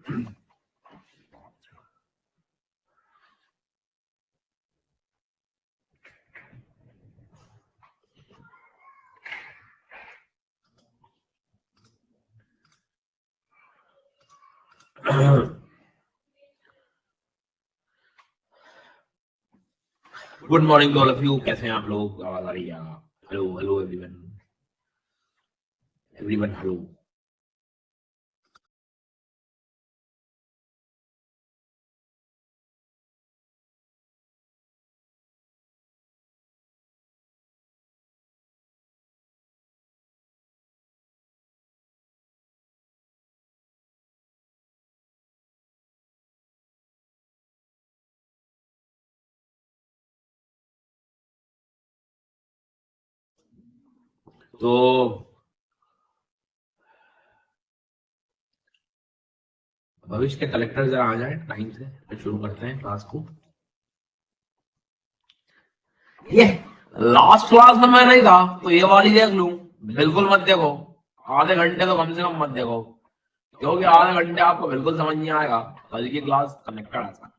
Good morning to all of you. कैसे हैं आप लोग? आवाज आ रही है? Hello hello everyone, everyone hello. तो भविष्य के कलेक्टर जरा आ जाए टाइम से, फिर शुरू करते हैं क्लास को। ये लास्ट क्लास में मैं नहीं था तो ये वाली देख लूं। बिल्कुल मत देखो, आधे घंटे तो कम से कम मत देखो, क्योंकि आधे घंटे आपको बिल्कुल समझ नहीं आएगा। कल की क्लास कनेक्टेड आसान,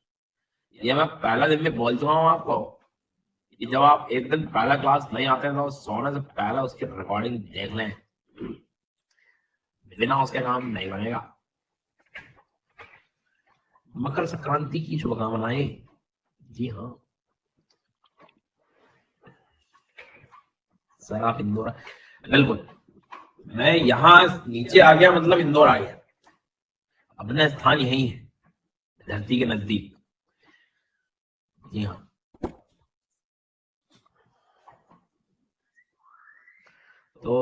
ये मैं पहला दिन में बोल चुका हूँ आपको कि जब आप एक दिन पहला क्लास नहीं आते तो सोने से पहले उसकी रिकॉर्डिंग देख लें, बिना उसके काम नहीं बनेगा। मकर संक्रांति की शुभकामनाएं। जी हाँ, सर आप इंदौर, बिल्कुल मैं यहाँ नीचे आ गया मतलब इंदौर आ गया। अपना स्थान यही है, धरती के नजदीक। जी हाँ, तो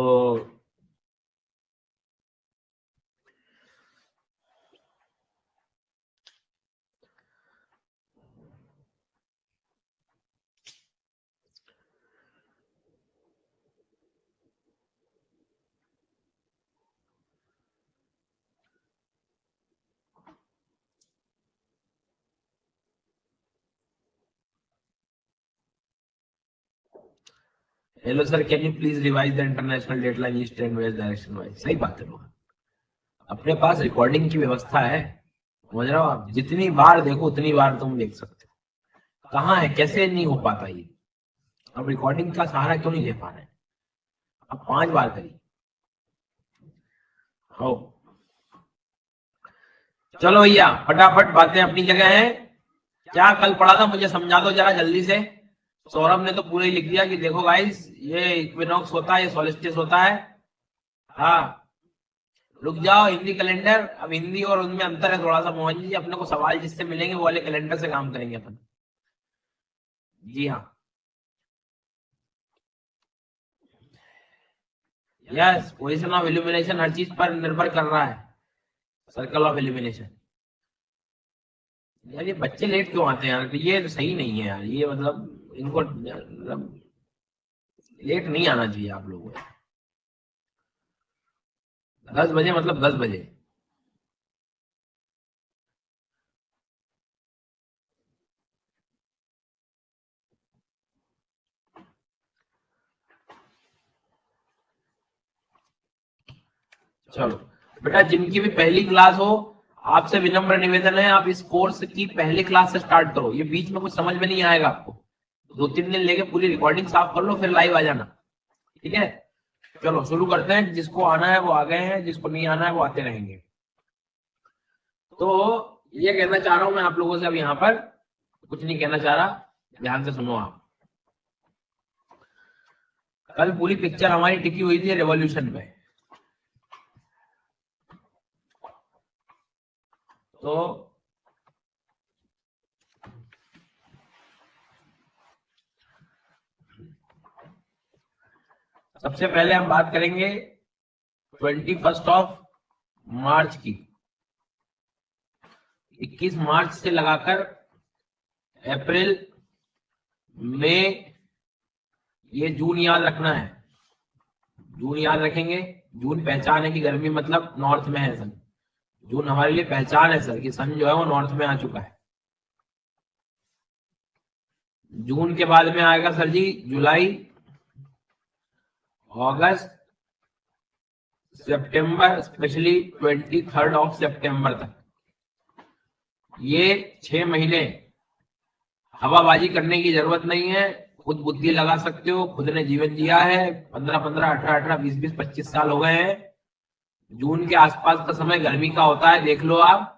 hello sir, can you please revise the international deadline east and west direction wise. सही बात है, लोग अपने पास रिकॉर्डिंग की व्यवस्था है, समझ रहे हो आप? जितनी बार देखो उतनी बार तुम देख सकते हो। कहाँ है, कैसे नहीं हो पाता ये? अब रिकॉर्डिंग का सहारा क्यों नहीं ले पा रहे? अब 5 बार करिए। हो चलो भैया, फटाफट बातें अपनी जगह है। क्या कल पढ़ा था मुझे समझा दो जरा जल्दी से। सौरभ ने तो पूरा ही लिख दिया कि देखो गाइस, ये इक्विनॉक्स होता है, ये सोलिस्टिस होता है। हाँ, रुक जाओ, हिंदी कैलेंडर। अब हिंदी और उनमें अंतर है थोड़ा सा मोहन जी। अपने को सवाल जिससे मिलेंगे वो वाले कैलेंडर से काम करेंगे अपन। जी हाँ, यस, पोजिशन ऑफ इल्यूमिनेशन हर चीज पर निर्भर कर रहा है। Circle of illumination. यार ये बच्चे लेट क्यों आते हैं यार? ये सही नहीं है यार, ये मतलब इनको मतलब लेट नहीं आना चाहिए आप लोगों को। 10 बजे मतलब 10 बजे। चलो बेटा, जिनकी भी पहली क्लास हो, आपसे विनम्र निवेदन है, आप इस कोर्स की पहली क्लास से स्टार्ट करो। ये बीच में कुछ समझ में नहीं आएगा आपको, 2-3 दिन लेके पूरी रिकॉर्डिंग साफ कर लो, फिर लाइव आ जाना। ठीक है, चलो शुरू करते हैं। जिसको आना है वो आ गए हैं, जिसको नहीं आना है वो आते रहेंगे। तो ये कहना चाह रहा हूं मैं आप लोगों से, अब यहाँ पर कुछ नहीं कहना चाह रहा, ध्यान से सुनो आप। कल पूरी पिक्चर हमारी टिकी हुई थी रेवोल्यूशन पे। तो सबसे पहले हम बात करेंगे 21 मार्च की। 21 मार्च से लगाकर अप्रैल, मई, ये जून याद रखना है। जून याद रखेंगे। जून पहचान है कि गर्मी मतलब नॉर्थ में है सन। जून हमारे लिए पहचान है सर कि सन जो है वो नॉर्थ में आ चुका है। जून के बाद में आएगा सर जी जुलाई, अगस्त, सितंबर, स्पेशली 23 सितंबर तक। ये 6 महीने हवाबाजी करने की जरूरत नहीं है, खुद बुद्धि लगा सकते हो, खुद ने जीवन जिया है। 15-15, 18-18, 20-20, 25 साल हो गए हैं। जून के आसपास का समय गर्मी का होता है, देख लो आप।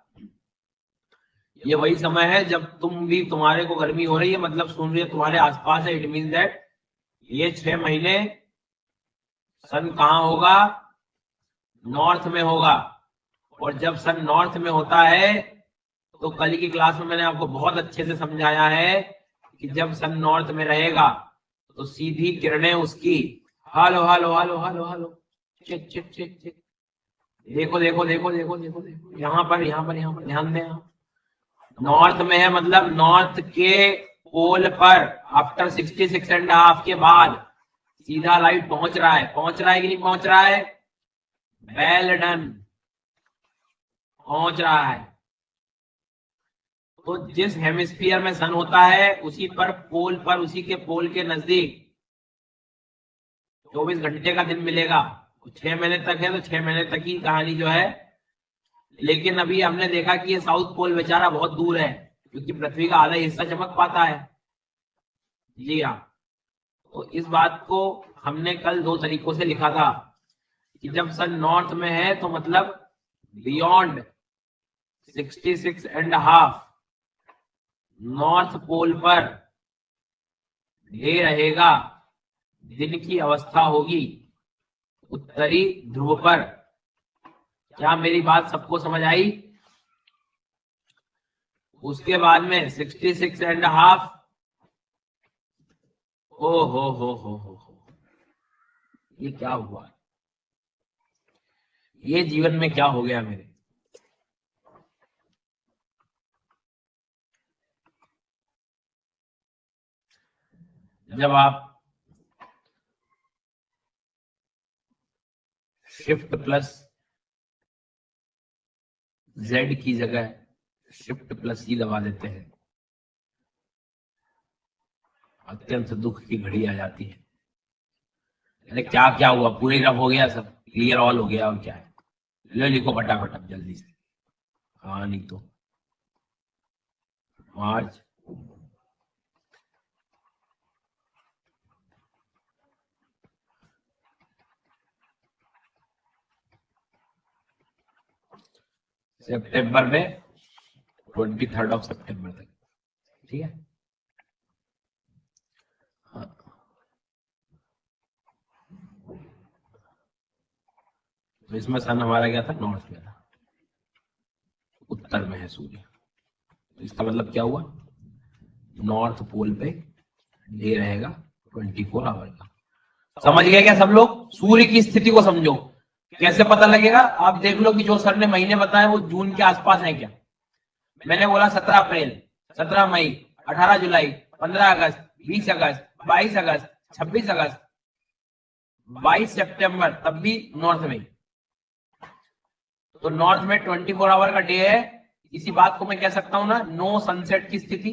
ये वही समय है जब तुम्हारे को गर्मी हो रही है, मतलब सूर्य तुम्हारे आसपास है। इट मीन दैट ये 6 महीने सन कहाँ होगा? नॉर्थ में होगा। और जब सन नॉर्थ में होता है तो कल की क्लास में मैंने आपको बहुत अच्छे से समझाया है कि जब सन नॉर्थ में रहेगा तो सीधी किरणें उसकी, हालो हालो हालो हालो हालो, चेक चेक चेक चेक, देखो देखो देखो देखो देखो देखो, यहाँ पर ध्यान दें आप। नॉर्थ में है, मतलब नॉर्थ के पोल पर आफ्टर 66.5 के बाद सीधा लाइट पहुंच रहा है। पहुंच रहा है कि नहीं पहुंच रहा है? वेल डन, पहुंच रहा है। तो जिस हेमिस्फीयर में सन होता है उसी पर उसी के पोल के नजदीक 24 घंटे का दिन मिलेगा। 6 महीने तक है तो 6 महीने तक की कहानी जो है। लेकिन अभी हमने देखा कि ये साउथ पोल बेचारा बहुत दूर है, क्योंकि पृथ्वी का आधा हिस्सा चमक पाता है। जी हाँ। तो इस बात को हमने कल 2 तरीकों से लिखा था कि जब सन नॉर्थ में है तो मतलब बियॉन्ड 66.5 नॉर्थ पोल पर डे रहेगा, दिन की अवस्था होगी उत्तरी ध्रुव पर। क्या मेरी बात सबको समझ आई? उसके बाद में 66.5, ओ हो, ये क्या हुआ? ये जीवन में क्या हो गया मेरे? जब आप शिफ्ट प्लस जेड की जगह शिफ्ट प्लस ई दबा देते हैं, अत्यंत दुख की घड़ी आ जाती है। अरे क्या क्या हुआ? पूरे रफ हो गया, सब क्लियर ऑल हो गया, और क्या है? ले लिखो फटाफट अब जल्दी से। हाँ नहीं तो मार्च सितंबर में 23 सितंबर तक, ठीक है। हाँ। तो इसमें सन हमारा क्या था? नॉर्थ में था, उत्तर में है सूर्य। तो इसका मतलब क्या हुआ? नॉर्थ पोल पे डे रहेगा 24 आवर का। समझ गए क्या सब लोग? सूर्य की स्थिति को समझो। कैसे पता लगेगा? आप देख लो कि जो सर ने महीने बताए वो जून के आसपास है क्या। मैंने बोला 17 अप्रैल, 17 मई, 18 जुलाई, 15 अगस्त, 20 अगस्त, 22 अगस्त, 26 अगस्त, 22 सितंबर, तब भी नॉर्थ में। तो नॉर्थ में 24 आवर का डे है। इसी बात को मैं कह सकता हूं ना, नो सनसेट की स्थिति।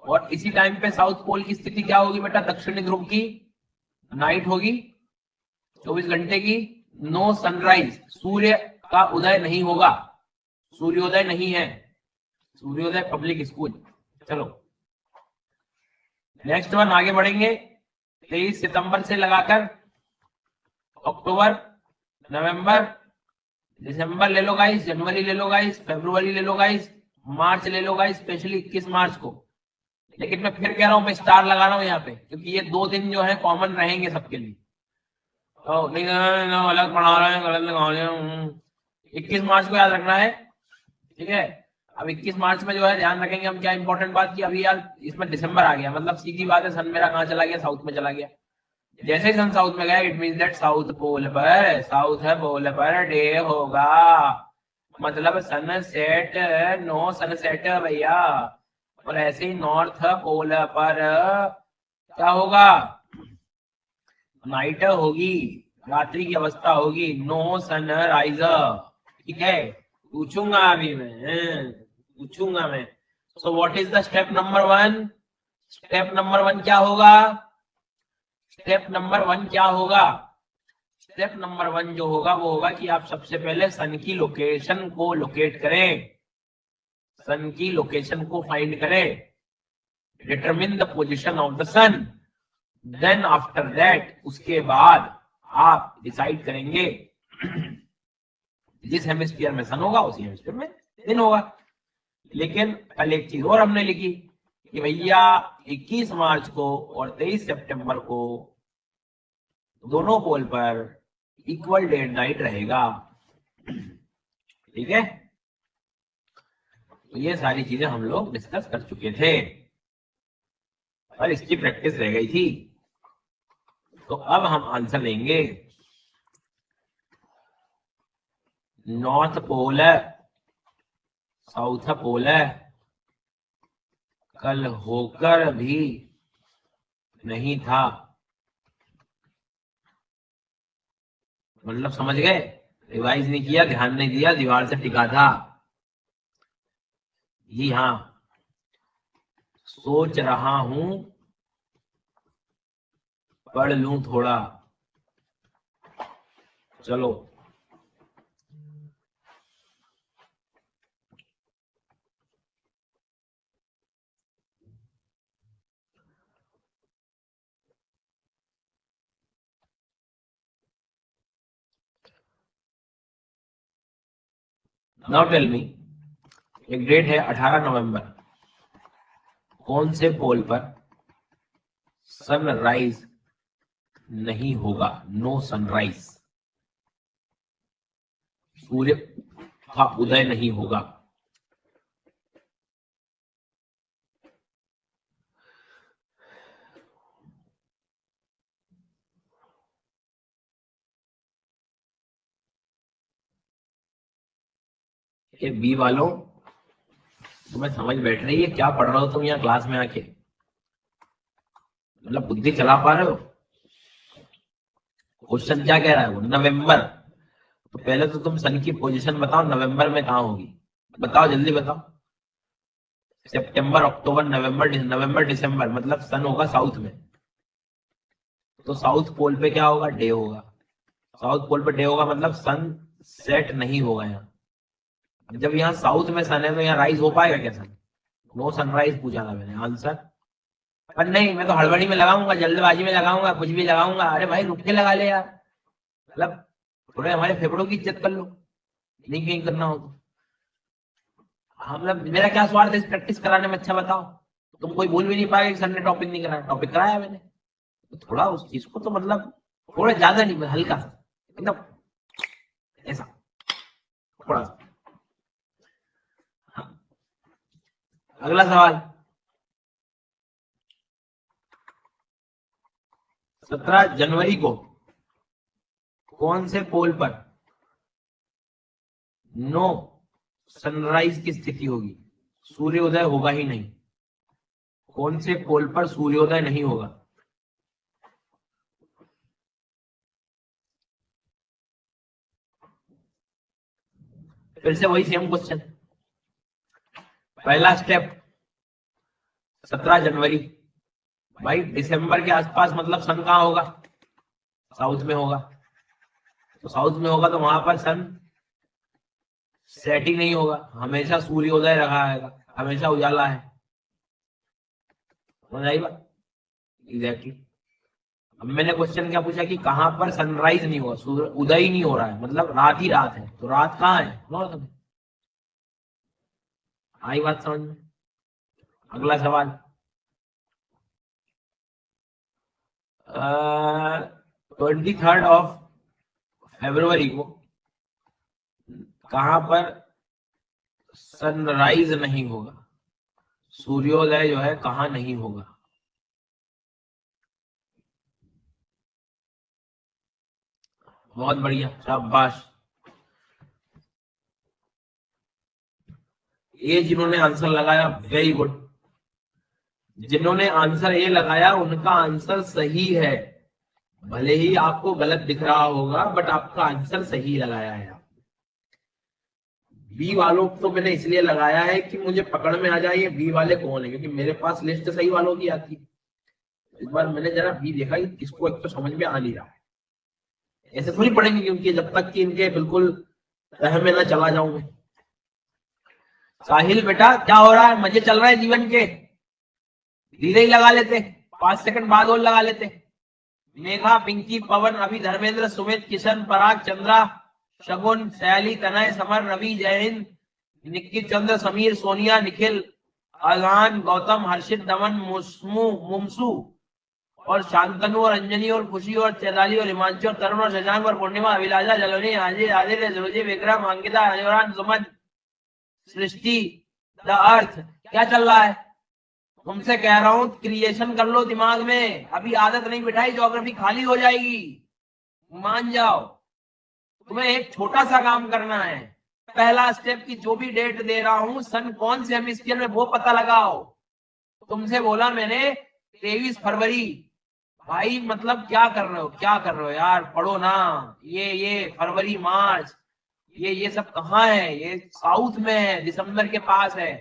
और इसी टाइम पे साउथ पोल की स्थिति क्या होगी बेटा? दक्षिणी ध्रुव की नाइट होगी 24 घंटे की, नो सनराइज, सूर्य का उदय नहीं होगा, सूर्योदय नहीं है, सूर्योदय पब्लिक स्कूल। चलो नेक्स्ट वन आगे बढ़ेंगे। 23 सितंबर से लगाकर अक्टूबर, नवंबर, दिसंबर ले लो गाइस, जनवरी ले लो गाइस, फरवरी ले लो गाइस, मार्च ले लो गाइस, स्पेशली 21 मार्च को। लेकिन मैं फिर कह रहा हूं, मैं स्टार लगा रहा हूं यहाँ पे, क्योंकि ये 2 दिन जो है कॉमन रहेंगे सबके लिए। तो नहीं अलग पढ़ा रहे हैं, गलत लगा रहे हैं। 21 मार्च को याद रखना है, ठीक है। अब 21 मार्च में जो है ध्यान रखेंगे हम क्या इंपॉर्टेंट बात की, अभी यार इसमें दिसंबर आ गया, मतलब सीधी बात है सन मेरा कहाँ चला गया? साउथ में चला गया। जैसे ही सन साउथ में गया it mean that south pole पर, साउथ पोल पर डे होगा, मतलब sunset, no sunset भैया। और ऐसे ही नॉर्थ पोल पर क्या होगा? नाइट होगी, रात्रि की अवस्था होगी, नो सनराइज, ठीक है। पूछूंगा अभी मैं, पूछूंगा मैं। So what is the step number 1? Step number 1 क्या होगा? स्टेप नंबर 1 क्या होगा? स्टेप नंबर 1 जो होगा वो होगा कि आप सबसे पहले सन की लोकेशन को लोकेट करें, सन की लोकेशन को फाइंड करें, determine the position of the sun. Then after that, उसके बाद आप डिसाइड करेंगे जिस हेमिस्फीयर में सन होगा उसी हेमिस्फीयर में दिन होगा। लेकिन कल एक चीज और हमने लिखी कि भैया 21 मार्च को और 23 सितंबर को दोनों पोल पर इक्वल डे एंड नाइट रहेगा। ठीक है, तो ये सारी चीजें हम लोग डिस्कस कर चुके थे और इसकी प्रैक्टिस रह गई थी। तो अब हम आंसर लेंगे। नॉर्थ पोल है, साउथ पोल है, कल होकर भी नहीं था, मतलब समझ गए, रिवाइज नहीं किया, ध्यान नहीं दिया, दीवार से टिका था। जी हाँ, सोच रहा हूं पढ़ लूं थोड़ा। चलो नाउ टेल मी, एक डेट है 18 नवंबर, कौन से पोल पर सनराइज नहीं होगा? नो सनराइज, सूर्य का उदय नहीं होगा। ये बी वालों, तुम्हें समझ बैठ रही है क्या पढ़ रहे हो तुम यहाँ क्लास में आके? मतलब बुद्धि चला पा रहे हो? क्वेश्चन क्या कह रहा है वो? नवंबर, तो पहले तो तुम सन की पोजीशन बताओ, नवंबर में कहाँ होगी? बताओ जल्दी बताओ। सितंबर, अक्टूबर, नवंबर, नवंबर दिसंबर, मतलब सन होगा साउथ में, तो साउथ पोल पे क्या होगा? डे होगा। साउथ पोल पे डे होगा मतलब सन सेट नहीं होगा यहाँ। जब यहाँ साउथ में सन है तो यहाँ राइज हो पाएगा क्या सन? नो सनराइज पूछा था मैंने, आंसर। पर नहीं, मैं तो हड़बड़ी में लगाऊंगा, जल्दबाजी में लगाऊंगा, कुछ भी लगाऊंगा। अरे भाई रुक के लगा ले यार, मतलब थोड़े हमारे फेफड़ों की इज्जत कर लो, नहीं कहीं करना हो तो। हम मतलब मेरा क्या स्वार्थ है इस प्रैक्टिस कराने में? अच्छा बताओ, तुम कोई बोल भी नहीं पाएगा कि सर ने टॉपिक नहीं कराया। टॉपिक कराया मैंने, तो थोड़ा उस चीज को तो मतलब थोड़ा ज्यादा नहीं, हल्का सा एकदम ऐसा थोड़ा सा। हाँ। अगला सवाल, 17 जनवरी को कौन से पोल पर नो सनराइज की स्थिति होगी? सूर्योदय होगा ही नहीं। कौन से पोल पर सूर्योदय नहीं होगा? फिर से वही सेम क्वेश्चन। पहला स्टेप 17 जनवरी, भाई दिसंबर के आसपास मतलब सन कहाँ होगा? साउथ में होगा। तो साउथ में होगा तो वहां पर सन सेट ही नहीं होगा, हमेशा सूर्योदय रहा है, हमेशा उजाला है। समझ आई बात? एग्जैक्टली। अब मैंने क्वेश्चन क्या पूछा कि कहां पर सनराइज नहीं हुआ, सूर्य उदय ही नहीं हो रहा है, मतलब रात ही रात है, तो रात कहाँ है? नॉर्थ में। आई बात समझ में? अगला सवाल, 23 ऑफ फरवरी को कहां पर सनराइज नहीं होगा? सूर्योदय जो है कहाँ नहीं होगा? बहुत बढ़िया, शाबाश। ये जिन्होंने आंसर लगाया वेरी गुड। जिन्होंने आंसर ए लगाया उनका आंसर सही है, भले ही आपको गलत दिख रहा होगा बट आपका आंसर सही लगाया है। बी वालों तो मैंने इसलिए लगाया है कि मुझे पकड़ में आ जाए ये बी वाले कौन है, क्योंकि मेरे पास लिस्ट सही वालों की आती है। इस बार मैंने जरा बी देखा, इसको एक तो समझ में आ नहीं रहा है, ऐसे थोड़ी पढ़ेंगे क्योंकि जब तक कि इनके बिल्कुल तह में ना चला जाऊं मैं। साहिल बेटा क्या हो रहा है, मजे चल रहे हैं जीवन के? धीरे ही लगा लेते, 5 सेकंड बाद और लगा लेते। मेघा, पिंकी, पवन, अभी, धर्मेंद्र, सुमित, किशन, पराग, चंद्रा, शगुन, सयाली, तनय, समर, रवि, जय हिंद, निखिल, चंद्र, समीर, सोनिया, निखिल, अजान, गौतम, हर्षित, दमन, मुमसू और शांतनु और अंजनी और खुशी और चैताली और हिमांशु और तरुण और शशांक और पूर्णिमा, अभिलाषा, जलोनी, आजिर, आदिल, जलोजी, विक्रम, अंकिता, अजोरान, सुमन, सृष्टि, द अर्थ। क्या चल रहा है? तुमसे कह रहा हूं क्रिएशन कर लो दिमाग में, अभी आदत नहीं बिठाई ज्योग्राफी खाली हो जाएगी, मान जाओ। तुम्हें एक छोटा सा काम करना है, पहला स्टेप की जो भी डेट दे रहा हूं, सन कौन से हेमिस्फीयर में वो पता लगाओ। तुमसे बोला मैंने 23 फरवरी, भाई मतलब क्या कर रहे हो, क्या कर रहे हो यार, पढ़ो ना। ये फरवरी मार्च ये सब कहाँ है? ये साउथ में है, दिसंबर के पास है।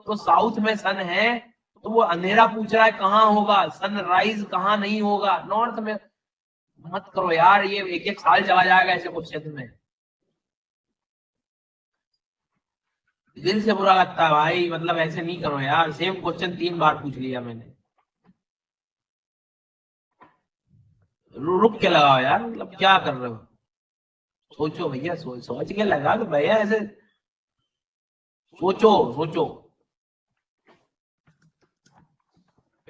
तो साउथ में सन है तो वो अंधेरा पूछ रहा है कहाँ होगा, सनराइज कहाँ नहीं होगा, नॉर्थ में। मत करो यार, ये एक एक साल चला जाएगा ऐसे क्वेश्चन में। दिल से बुरा लगता है भाई, मतलब ऐसे नहीं करो यार, सेम क्वेश्चन 3 बार पूछ लिया मैंने। रुक के लगाओ यार, मतलब क्या कर रहे हो? सोचो भैया, सोच के लगा तो भैया, ऐसे सोचो सोचो।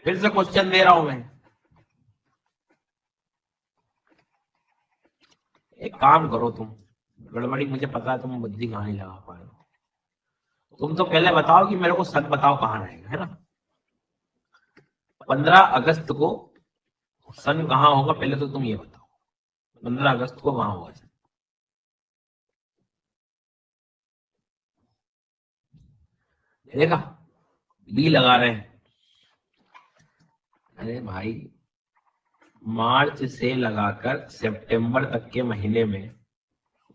फिर से क्वेश्चन दे रहा हूं मैं, एक काम करो तुम, गड़बड़ी मुझे पता है, तुम बुद्धि कहाँ नहीं लगा पा रहे हो। तुम तो पहले बताओ कि मेरे को सच बताओ कहाँ रहेगा, है ना? 15 अगस्त को सन कहाँ होगा, पहले तो तुम ये बताओ, 15 अगस्त को कहाँ होगा सन? देखा, बी लगा रहे हैं। अरे भाई, मार्च से लगाकर सितंबर तक के महीने में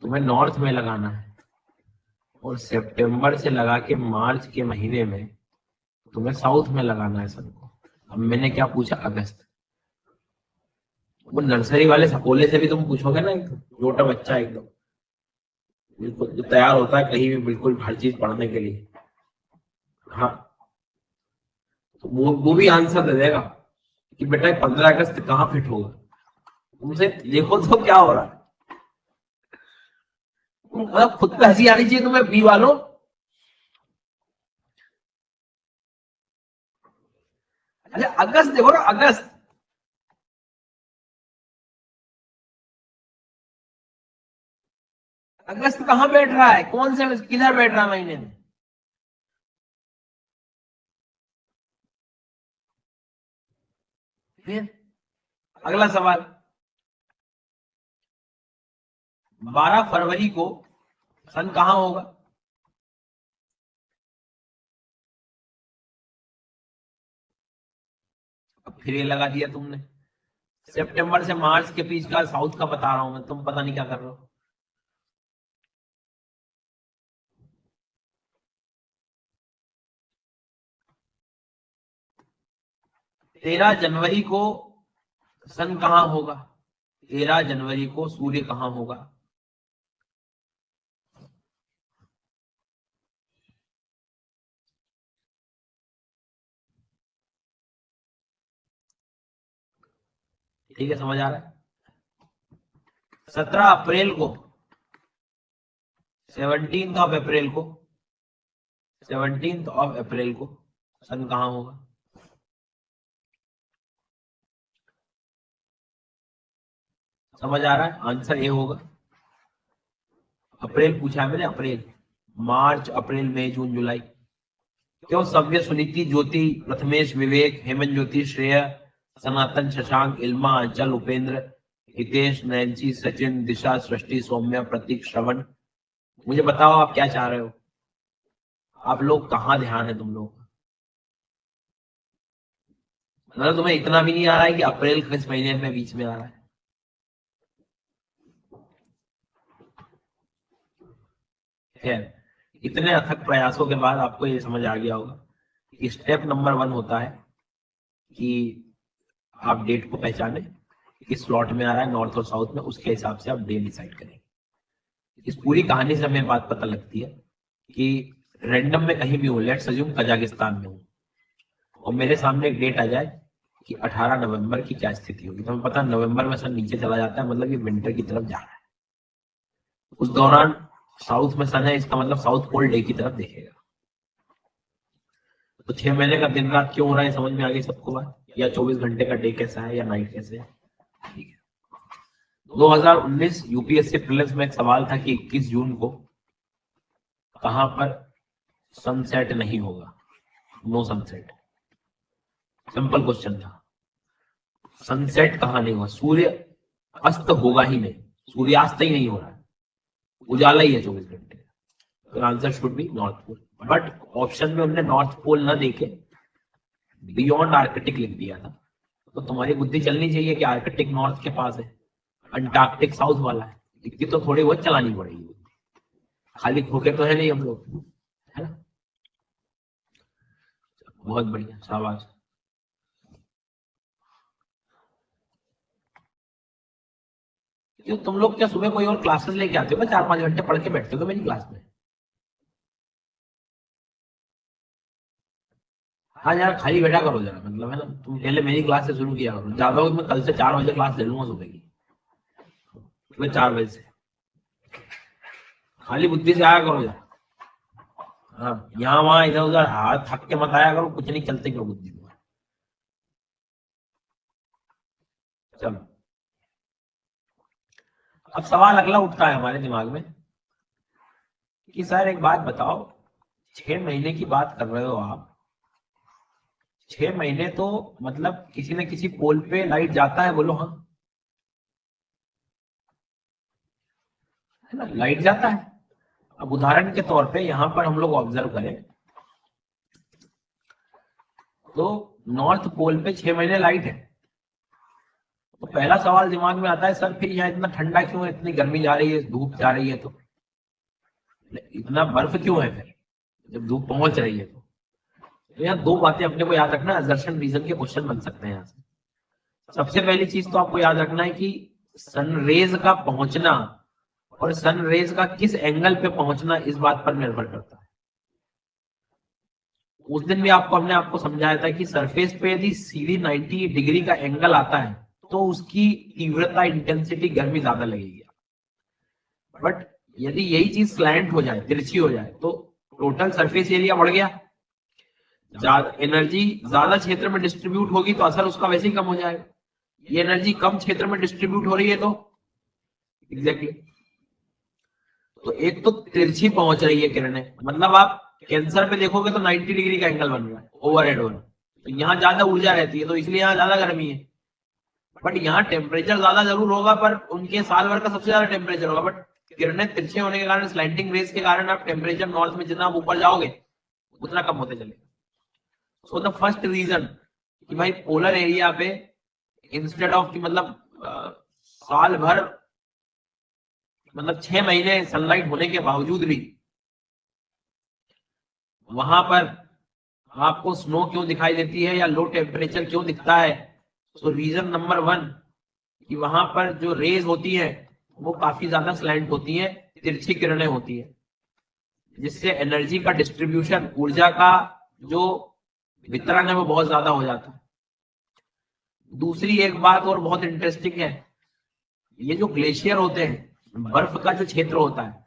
तुम्हें नॉर्थ में लगाना है, और सितंबर से लगा के मार्च के महीने में तुम्हें साउथ में लगाना है सन को। अब मैंने क्या पूछा, अगस्त। वो नर्सरी वाले सकोले से भी तुम पूछोगे ना, एकदम छोटा बच्चा, एकदम बिल्कुल जो तैयार होता है कहीं भी बिल्कुल हर चीज पढ़ने के लिए, हाँ, तो वो भी आंसर दे देगा कि बेटा 15 अगस्त कहाँ फिट होगा। तुमसे देखो तो क्या हो रहा है, मतलब खुद पे हंसी आनी चाहिए तुम्हें, बी वालों। अच्छा अगस्त देखो ना, अगस्त, अगस्त कहाँ बैठ रहा है, कौन से किधर बैठ रहा है महीने में? फिर अगला सवाल, 12 फरवरी को सन कहाँ होगा? अब फिर ये लगा दिया तुमने, सितंबर से मार्च के बीच का साउथ का बता रहा हूं मैं, तुम पता नहीं क्या कर रहे हो। 13 जनवरी को सन कहाँ होगा? 13 जनवरी को सूर्य कहाँ होगा? ठीक है, समझ आ रहा है? 17 अप्रैल को, 17 ऑफ अप्रैल को, 17 ऑफ अप्रैल को सन कहाँ होगा? समझ आ रहा है? आंसर ए होगा। अप्रैल पूछा है मैंने, अप्रैल, मार्च, अप्रैल, मई, जून, जुलाई। क्यों? सव्य, सुनीति, ज्योति, प्रथमेश, विवेक, हेमंत, ज्योति, श्रेय, सनातन, शशांक, इल्मा, अंचल, उपेंद्र, हितेश, नैन्सी, सचिन, दिशा, सृष्टि, सौम्या, प्रतीक, श्रवण। मुझे बताओ आप क्या चाह रहे हो, आप लोग कहाँ ध्यान है तुम लोग? मतलब तुम्हें इतना भी नहीं आ रहा है कि अप्रैल किस महीने में बीच में आ रहा है? खैर, इतने अथक प्रयासों के बाद आपको ये समझ आ गया होगा कि स्टेप नंबर 1 होता है कि आप डेट को पहचाने, किस स्लॉट में आ रहा है नॉर्थ और साउथ में, उसके हिसाब से आप डे डिसाइड करेंगे। इस पूरी कहानी से हमें बात पता लगती है कि रैंडम में कहीं भी हूँ, लेट्स अज्यूम कजाकिस्तान में हूँ, और मेरे सामने एक डेट आ जाए कि 18 नवंबर की क्या स्थिति होगी, तो हमें पता नवंबर में सन नीचे चला जाता है, मतलब ये विंटर की तरफ जा रहा है। उस दौरान साउथ में सन है, इसका मतलब साउथ पोल डे की तरफ देखेगा। तो 6 महीने का दिन रात क्यों हो रहा है समझ में आ गई सबको बात, या 24 घंटे का डे कैसा है या नाइट कैसे है। ठीक है, 2019 यूपीएससी प्रीलिम्स में एक सवाल था कि 21 जून को कहां पर सनसेट नहीं होगा, नो सनसेट। सिंपल क्वेश्चन था, सनसेट कहां नहीं होगा, सूर्य अस्त होगा ही नहीं, सूर्यास्त ही नहीं हो रहा है, उजाला ही है 24 घंटे। तो answer should be north pole. But option में उन्होंने नॉर्थ पोल ना देके बियॉन्ड आर्कटिक लिख दिया था। तो तुम्हारी बुद्धि चलनी चाहिए कि आर्कटिक नॉर्थ के पास है, अंटार्कटिक साउथ वाला है, इतनी तो थोड़ी बहुत चलानी पड़ेगी, खाली खोखे तो है नहीं हम लोग, है ना। बहुत बढ़िया, शाबाश। क्यों तुम लोग क्या सुबह कोई और क्लासेस लेके आते हो, 4-5 घंटे पढ़ के बैठते हो मेरी क्लास में? हाँ यार, खाली बैठा करो जरा, मतलब है ना, तुम पहले मेरी क्लास से शुरू किया करो। ज्यादा हो मैं कल से 4 बजे क्लास ले लूंगा सुबह की, सुबह 4 बजे से। खाली बुद्धि से आया करो यार। हाँ, यहाँ वहां इधर उधर हाथ थक के मत आया करो, कुछ नहीं चलते क्यों बुद्धि में। चलो, अब सवाल अगला उठता है हमारे दिमाग में कि सर एक बात बताओ, 6 महीने की बात कर रहे हो आप, 6 महीने तो मतलब किसी न किसी पोल पे लाइट जाता है, बोलो हाँ, है ना, लाइट जाता है। अब उदाहरण के तौर पे यहां पर हम लोग ऑब्जर्व करें तो नॉर्थ पोल पे 6 महीने लाइट है। तो पहला सवाल दिमाग में आता है, सर फिर यहाँ इतना ठंडा क्यों है, इतनी गर्मी जा रही है, धूप जा रही है, तो इतना बर्फ क्यों है फिर जब धूप पहुंच रही है? तो यहाँ दो बातें अपने को याद रखना, असर्शन रीजन के क्वेश्चन बन सकते हैं यहाँ से। सबसे पहली चीज तो आपको याद रखना है कि सनरेज का पहुंचना और सनरेज का किस एंगल पे पहुंचना इस बात पर निर्भर करता है। उस दिन भी आपको अपने आप को समझाया था कि सरफेस पे यदि सीधी 90 डिग्री का एंगल आता है तो उसकी तीव्रता, इंटेंसिटी, गर्मी ज्यादा लगेगी। बट यदि यही चीज स्लैंट हो जाए, तिरछी हो जाए, तो टोटल सरफेस एरिया बढ़ गया, एनर्जी ज्यादा क्षेत्र में डिस्ट्रीब्यूट होगी तो असर उसका वैसे ही कम हो जाएगा। ये एनर्जी कम क्षेत्र में डिस्ट्रीब्यूट हो रही है तो एग्जैक्टली तो एक तो तिरछी पहुंच रही है किरणें, मतलब आप कैंसर पे देखोगे तो 90 डिग्री का एंगल बन रहा है ओवरहेड हो रहा है, तो यहाँ ज्यादा ऊर्जा रहती है तो इसलिए यहाँ ज्यादा गर्मी है। बट यहाँ टेम्परेचर ज्यादा जरूर होगा, पर उनके साल भर का सबसे ज्यादा टेम्परेचर होगा, बट किरणें तिरछे होने के कारण, स्लैंटिंग रेज के कारण आप टेम्परेचर नॉर्थ में जितना आप ऊपर जाओगे उतना कम होते चलेगा। सो द फर्स्ट रीजन कि भाई पोलर एरिया पे इंस्टेड ऑफ कि मतलब साल भर मतलब 6 महीने सनलाइट होने के बावजूद भी वहां पर आपको स्नो क्यों दिखाई देती है या लो टेम्परेचर क्यों दिखता है। सो रीजन नंबर 1 कि वहां पर जो रेज होती है वो काफी ज्यादा स्लैंट होती है, तिरछी किरणें होती है, जिससे एनर्जी का डिस्ट्रीब्यूशन, ऊर्जा का जो वितरण है वो बहुत ज्यादा हो जाता है। दूसरी एक बात और बहुत इंटरेस्टिंग है, ये जो ग्लेशियर होते हैं, बर्फ का जो क्षेत्र होता है,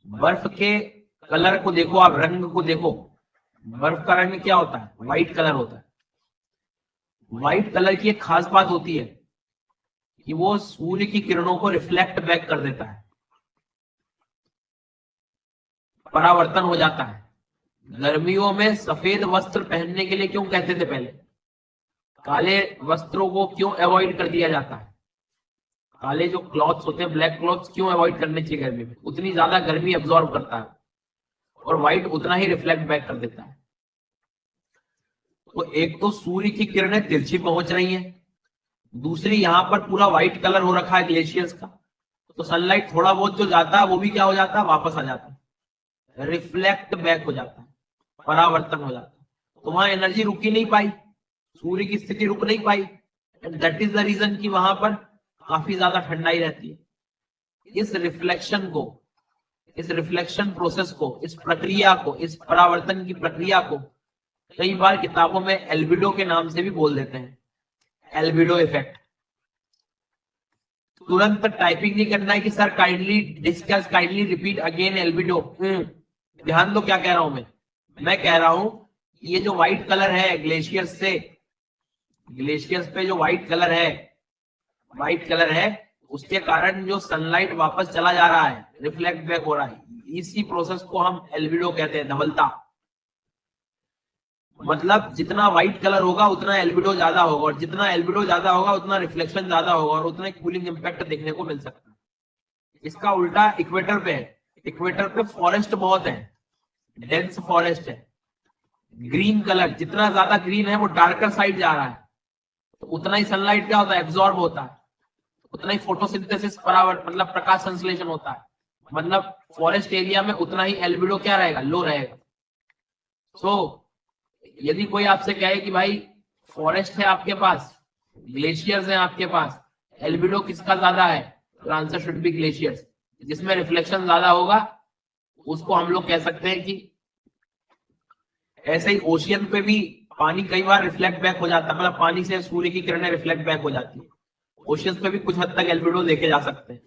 बर्फ के कलर को देखो आप, रंग को देखो, बर्फ का रंग क्या होता है, व्हाइट कलर होता है। व्हाइट कलर की एक खास बात होती है कि वो सूर्य की किरणों को रिफ्लेक्ट बैक कर देता है, परावर्तन हो जाता है। गर्मियों में सफेद वस्त्र पहनने के लिए क्यों कहते थे पहले, काले वस्त्रों को क्यों अवॉइड कर दिया जाता है, काले जो क्लॉथ्स होते हैं, ब्लैक क्लॉथ्स क्यों अवॉइड करने चाहिए गर्मी में, उतनी ज्यादा गर्मी एब्जॉर्ब करता है, और व्हाइट उतना ही रिफ्लेक्ट बैक कर देता है। तो एक तो सूर्य की किरणें तिरछी पहुंच रही हैं, दूसरी यहां पर पूरा व्हाइट कलर हो रखा है ग्लेशियर्स का, तो सनलाइट थोड़ा बहुत जो जाता है वो भी क्या हो जाता है, वापस आ जाता है, रिफ्लेक्ट बैक हो जाता है, परावर्तन हो जाता है। तो वहां एनर्जी रुक ही नहीं पाई, सूर्य की स्थिति रुक नहीं पाई, and that is the reason कि वहां पर काफी ज्यादा ठंडाई रहती है। इस रिफ्लेक्शन प्रोसेस को, इस प्रक्रिया को, इस परावर्तन की प्रक्रिया को कई बार किताबों में एल्बिडो के नाम से भी बोल देते हैं, एल्बिडो इफेक्ट। तुरंत टाइपिंग नहीं करना है कि sir kindly discuss, kindly repeat again albedo. ध्यान दो क्या कह रहा हूं मैं कह रहा हूं ये जो व्हाइट कलर है ग्लेशियर्स पे जो व्हाइट कलर है उसके कारण जो सनलाइट वापस चला जा रहा है, रिफ्लेक्ट बैक हो रहा है, इसी प्रोसेस को हम एल्बिडो कहते हैं, धवलता। मतलब जितना व्हाइट कलर होगा उतना एल्बिडो ज्यादा होगा, और जितना एल्बिडो ज्यादा होगा उतना रिफ्लेक्शन ज्यादा होगा, और उतना कूलिंग इंपैक्ट देखने को मिल सकता है। इसका उल्टा इक्वेटर पे है। इक्वेटर पे फॉरेस्ट बहुत है, डेंस फॉरेस्ट है, ग्रीन कलर जितना ज्यादा ग्रीन है वो डार्कर साइड जा रहा है, तो उतना ही सनलाइट क्या होता है, एब्जॉर्ब होता है, उतना ही फोटोसिंथेसिस मतलब प्रकाश संश्लेषण होता है। मतलब फॉरेस्ट एरिया में उतना ही एल्बिडो क्या रहेगा, लो रहेगा। यदि कोई आपसे कहे कि भाई फॉरेस्ट है आपके पास, ग्लेशियर्स है आपके पास, एल्बिडो किसका ज्यादा है, तो आंसर शुड बी ग्लेशियर्स। जिसमें रिफ्लेक्शन ज्यादा होगा उसको हम लोग कह सकते हैं कि, ऐसे ही ओशियन पे भी पानी कई बार रिफ्लेक्ट बैक हो जाता है, मतलब पानी से सूर्य की किरणें रिफ्लेक्ट बैक हो जाती है। ओशियन पे भी कुछ हद तक एल्बिडो देखे जा सकते हैं।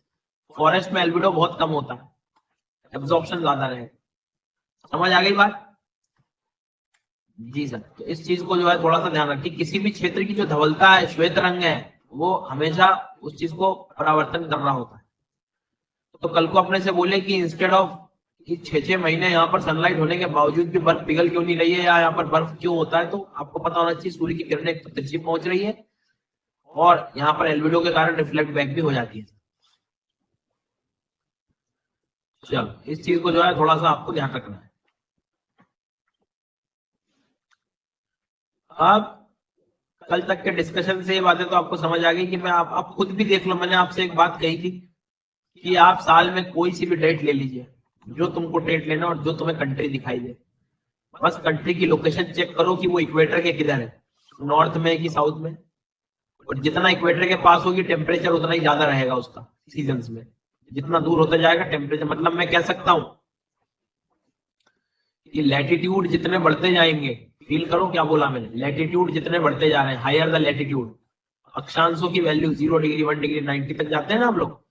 फॉरेस्ट में एल्बिडो बहुत कम होता है, एब्जॉर्प्शन ज्यादा रहेगा। समझ आ गई बात जी सर? तो इस चीज को जो है थोड़ा सा ध्यान रखिए, किसी भी क्षेत्र की जो धवलता है, श्वेत रंग है, वो हमेशा उस चीज को परावर्तन कर रहा होता है। तो कल को अपने से बोले कि इंस्टेड ऑफ कि 6-6 महीने यहाँ पर सनलाइट होने के बावजूद भी बर्फ पिघल क्यों नहीं रही है, या यहाँ पर बर्फ क्यों होता है, तो आपको पता होना चाहिए सूर्य की किरणें तो तिरछी पहुंच रही है, और यहाँ पर एल्बिडो के कारण रिफ्लेक्ट बैक भी हो जाती है। चलो इस चीज को जो है थोड़ा सा आपको ध्यान रखना है। अब कल तक के डिस्कशन से ये बातें तो आपको समझ आ गई कि मैं आप खुद भी देख लो, मैंने आपसे एक बात कही थी कि आप साल में कोई सी भी डेट ले लीजिए, जो तुमको डेट लेना और जो तुम्हें कंट्री दिखाई दे, बस कंट्री की लोकेशन चेक करो कि वो इक्वेटर के किधर है, नॉर्थ में कि साउथ में, और जितना इक्वेटर के पास होगी टेम्परेचर उतना ही ज्यादा रहेगा उसका सीजन्स में। जितना दूर होता जाएगा टेम्परेचर, मतलब मैं कह सकता हूं कि लैटिट्यूड जितने बढ़ते जाएंगे, फील करो क्या बोला मैंने, लैटिट्यूड जितने बढ़ते जा रहे हैं, हायर द लैटिट्यूड, अक्षांशों की वैल्यू 0 डिग्री 1 डिग्री 90 तक जाते हैं ना हम लोग,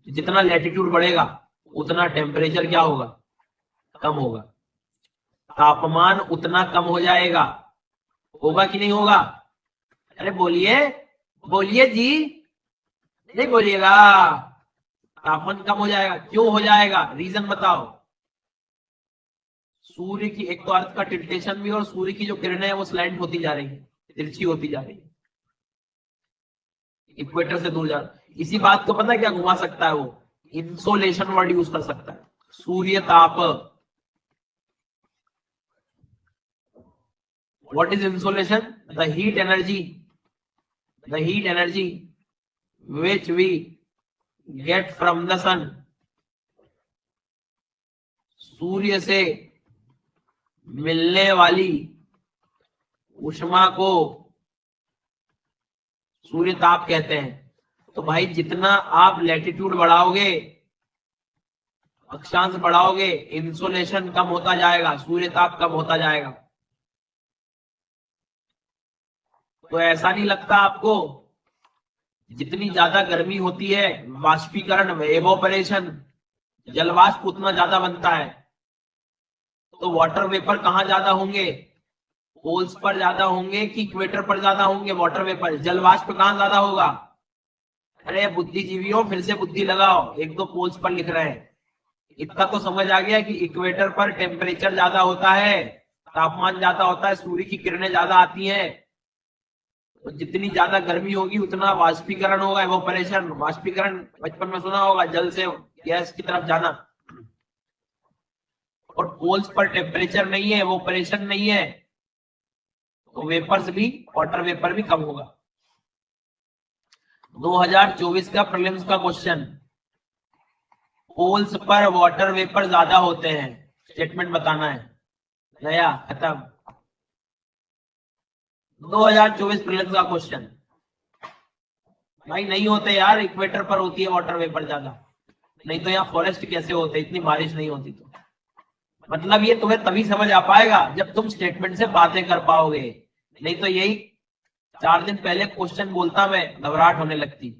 जितना लैटिट्यूड बढ़ेगा उतना टेम्परेचर क्या होगा, कम होगा, तापमान उतना कम हो जाएगा। होगा कि नहीं होगा? अरे बोलिए बोलिए जी, नहीं बोलिएगा? तापमान कम हो जाएगा। क्यों हो जाएगा, रीजन बताओ। सूर्य की एक तो अर्थ का टिल्टेशन भी, और सूर्य की जो किरणें है वो स्लैंट होती जा रही है, तिरछी होती जा रही है, इक्वेटर से दूर जा रहा है। इसी बात को पता है क्या घुमा सकता है वो, इंसोलेशन वर्ड यूज कर सकता है, सूर्य ताप। What is insolation? The heat energy which we get from the sun, सूर्य से मिलने वाली ऊष्मा को सूर्य ताप कहते हैं। तो भाई जितना आप लैटिट्यूड बढ़ाओगे, अक्षांश बढ़ाओगे, इंसोलेशन कम होता जाएगा, सूर्य ताप कम होता जाएगा। तो ऐसा नहीं लगता आपको, जितनी ज्यादा गर्मी होती है, वाष्पीकरण, एवोपरेशन, जलवाष्प उतना ज्यादा बनता है, तो वाटर वेपर कहां ज्यादा होंगे, पोल्स पर ज्यादा होंगे कि इक्वेटर पर ज्यादा होंगे वाटर वेपर? जलवाष्प कहां ज्यादा होगा? अरे बुद्धिजीवियों फिर से बुद्धि लगाओ, एक दो पोल्स पर लिख रहे हैं, इतना तो समझ आ गया कि इक्वेटर पर टेम्परेचर ज्यादा होता है, तापमान ज्यादा होता है, सूर्य की किरणें ज्यादा आती हैं, तो जितनी ज्यादा गर्मी होगी उतना वाष्पीकरण होगा, एवोपरेशन। वाष्पीकरण बचपन में सुना होगा, जल से गैस की तरफ जाना। और पोल्स पर टेम्परेचर नहीं है, एवोपरेशन नहीं है, तो वेपर्स भी, वाटर वेपर भी कम होगा। 2024 का प्रीलिम्स का क्वेश्चन, पोल्स पर वाटर वेपर ज्यादा होते हैं, स्टेटमेंट बताना है, नया खत्म। 2024 प्रीलिम्स का क्वेश्चन, भाई नहीं होते यार, इक्वेटर पर होती है वाटर वेपर ज्यादा, नहीं तो यहाँ फॉरेस्ट कैसे होते, इतनी बारिश नहीं होती तो। मतलब ये तुम्हें तभी समझ आ पाएगा जब तुम स्टेटमेंट से बातें कर पाओगे, नहीं तो यही 4 दिन पहले क्वेश्चन बोलता मैं, घबराहट होने लगती।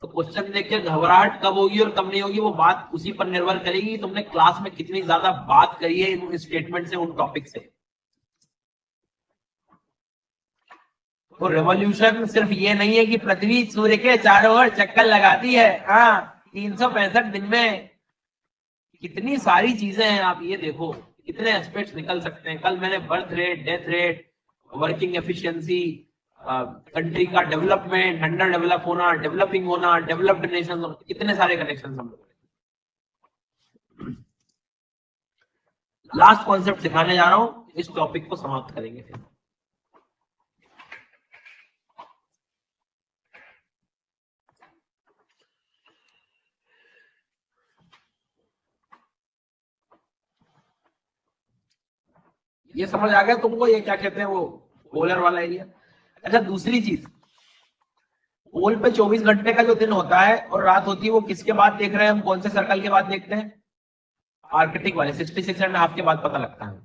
तो क्वेश्चन देख के घबराहट कब होगी और कब नहीं होगी, वो बात उसी पर निर्भर करेगी कि तुमने क्लास में कितनी ज्यादा बात करी है उन स्टेटमेंट से, उन टॉपिक से। तो रेवोल्यूशन सिर्फ ये नहीं है कि पृथ्वी सूर्य के चारों ओर चक्कर लगाती है, हाँ 365 दिन में कितनी सारी चीजें हैं, आप ये देखो कितने एस्पेक्ट्स निकल सकते हैं। कल मैंने birth rate, death rate, working efficiency, country का डेवलपमेंट, अंडर डेवलप होना, डेवलपिंग होना, डेवलप्ड नेशन, कितने सारे कनेक्शन हम लोग। लास्ट कॉन्सेप्ट सिखाने जा रहा हूं, इस टॉपिक को समाप्त करेंगे फिर। ये समझ आ गया तुमको, ये क्या कहते हैं वो पोलर वाला एरिया। अच्छा दूसरी चीज, पोल पे 24 घंटे का जो दिन होता है और रात होती है, वो किसके बाद देख रहे हैं हम, कौन से सर्कल के बाद देखते हैं, आर्कटिक वाले 66.5 के बाद पता लगता है।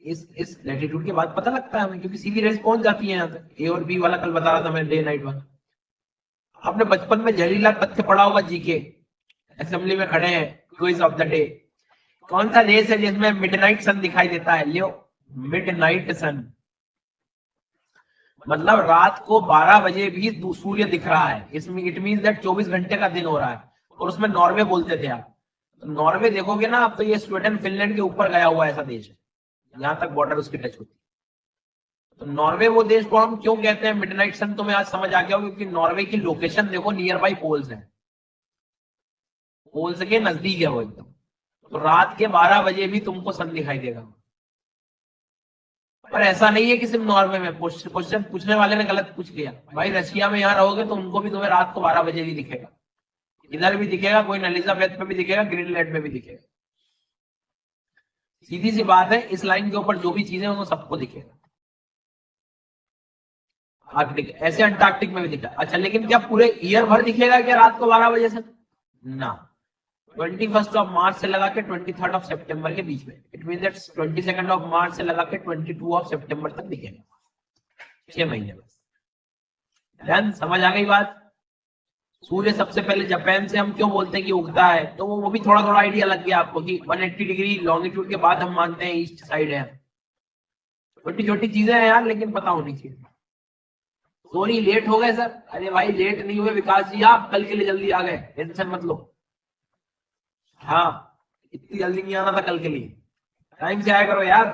इस लैटिट्यूड के बाद पता लगता है हमें, क्योंकि सीधी रेस पहुंच जाती है यहाँ तक। ए और बी वाला कल बता रहा था मैं, डे नाइट वाला। आपने बचपन में जहरीला तथ्य पढ़ा होगा जीके, असेंबली में खड़े हैं, क्विज ऑफ द डे, कौन सा देश है जिसमें मिडनाइट सन दिखाई देता है, लियो मिडनाइट सन, मतलब रात को 12 बजे भी सूर्य दिख रहा है, इसमें इट मीन दैट 24 घंटे का दिन हो रहा है। और उसमें नॉर्वे बोलते थे आप, तो नॉर्वे देखोगे ना आप, तो ये स्वीडन फिनलैंड के ऊपर गया हुआ ऐसा देश है, यहां तक बॉर्डर उसकी टच होती है। तो नॉर्वे वो देश को हम क्यों कहते हैं मिडनाइट सन, तुम्हें आज समझ आ गया होगा, क्योंकि नॉर्वे की लोकेशन देखो, नियर बाई पोल्स है, पोल्स के नजदीक है वो एकदम। तो रात के 12 बजे भी तुमको सन दिखाई देगा। पर ऐसा नहीं है कि सिर्फ नॉर्वे में, क्वेश्चन पूछने वाले ने गलत पूछ लिया, भाई रशिया में यहाँ रहोगे तो उनको भी तुम्हें रात को 12 बजे भी दिखेगा, इधर भी दिखेगा, कोई एलिजाबेथ में भी दिखेगा, ग्रीनलैंड में भी दिखेगा। सीधी सी बात है, इस लाइन के ऊपर जो भी चीजें उनको सबको दिखेगा। आर्कटिक ऐसे अंटार्कटिक में भी दिखा, अच्छा लेकिन क्या पूरे ईयर भर दिखेगा क्या रात को 12 बजे से, ना। 21 मार्च से लगा के 23 सितंबर के बीच में, इट मीन दैट 22 मार्च से लगा के 22 सितंबर तक दिखेगा, 6 महीने बस। ध्यान समझ आ गई बात। सूर्य सबसे पहले जापान से हम क्यों बोलते हैं कि उगता है, तो वो भी थोड़ा थोड़ा आइडिया लग गया आपको कि 180 डिग्री लॉन्गिट्यूड के बाद हम मानते हैं ईस्ट साइड है। छोटी छोटी चीजें हैं यार, लेकिन पता होनी चाहिए। सॉरी लेट हो गए सर, अरे भाई लेट नहीं हुए विकास जी, आप कल के लिए जल्दी आ गए, टेंशन मत लो। हाँ इतनी जल्दी नहीं आना था कल के लिए, टाइम से आया करो यार।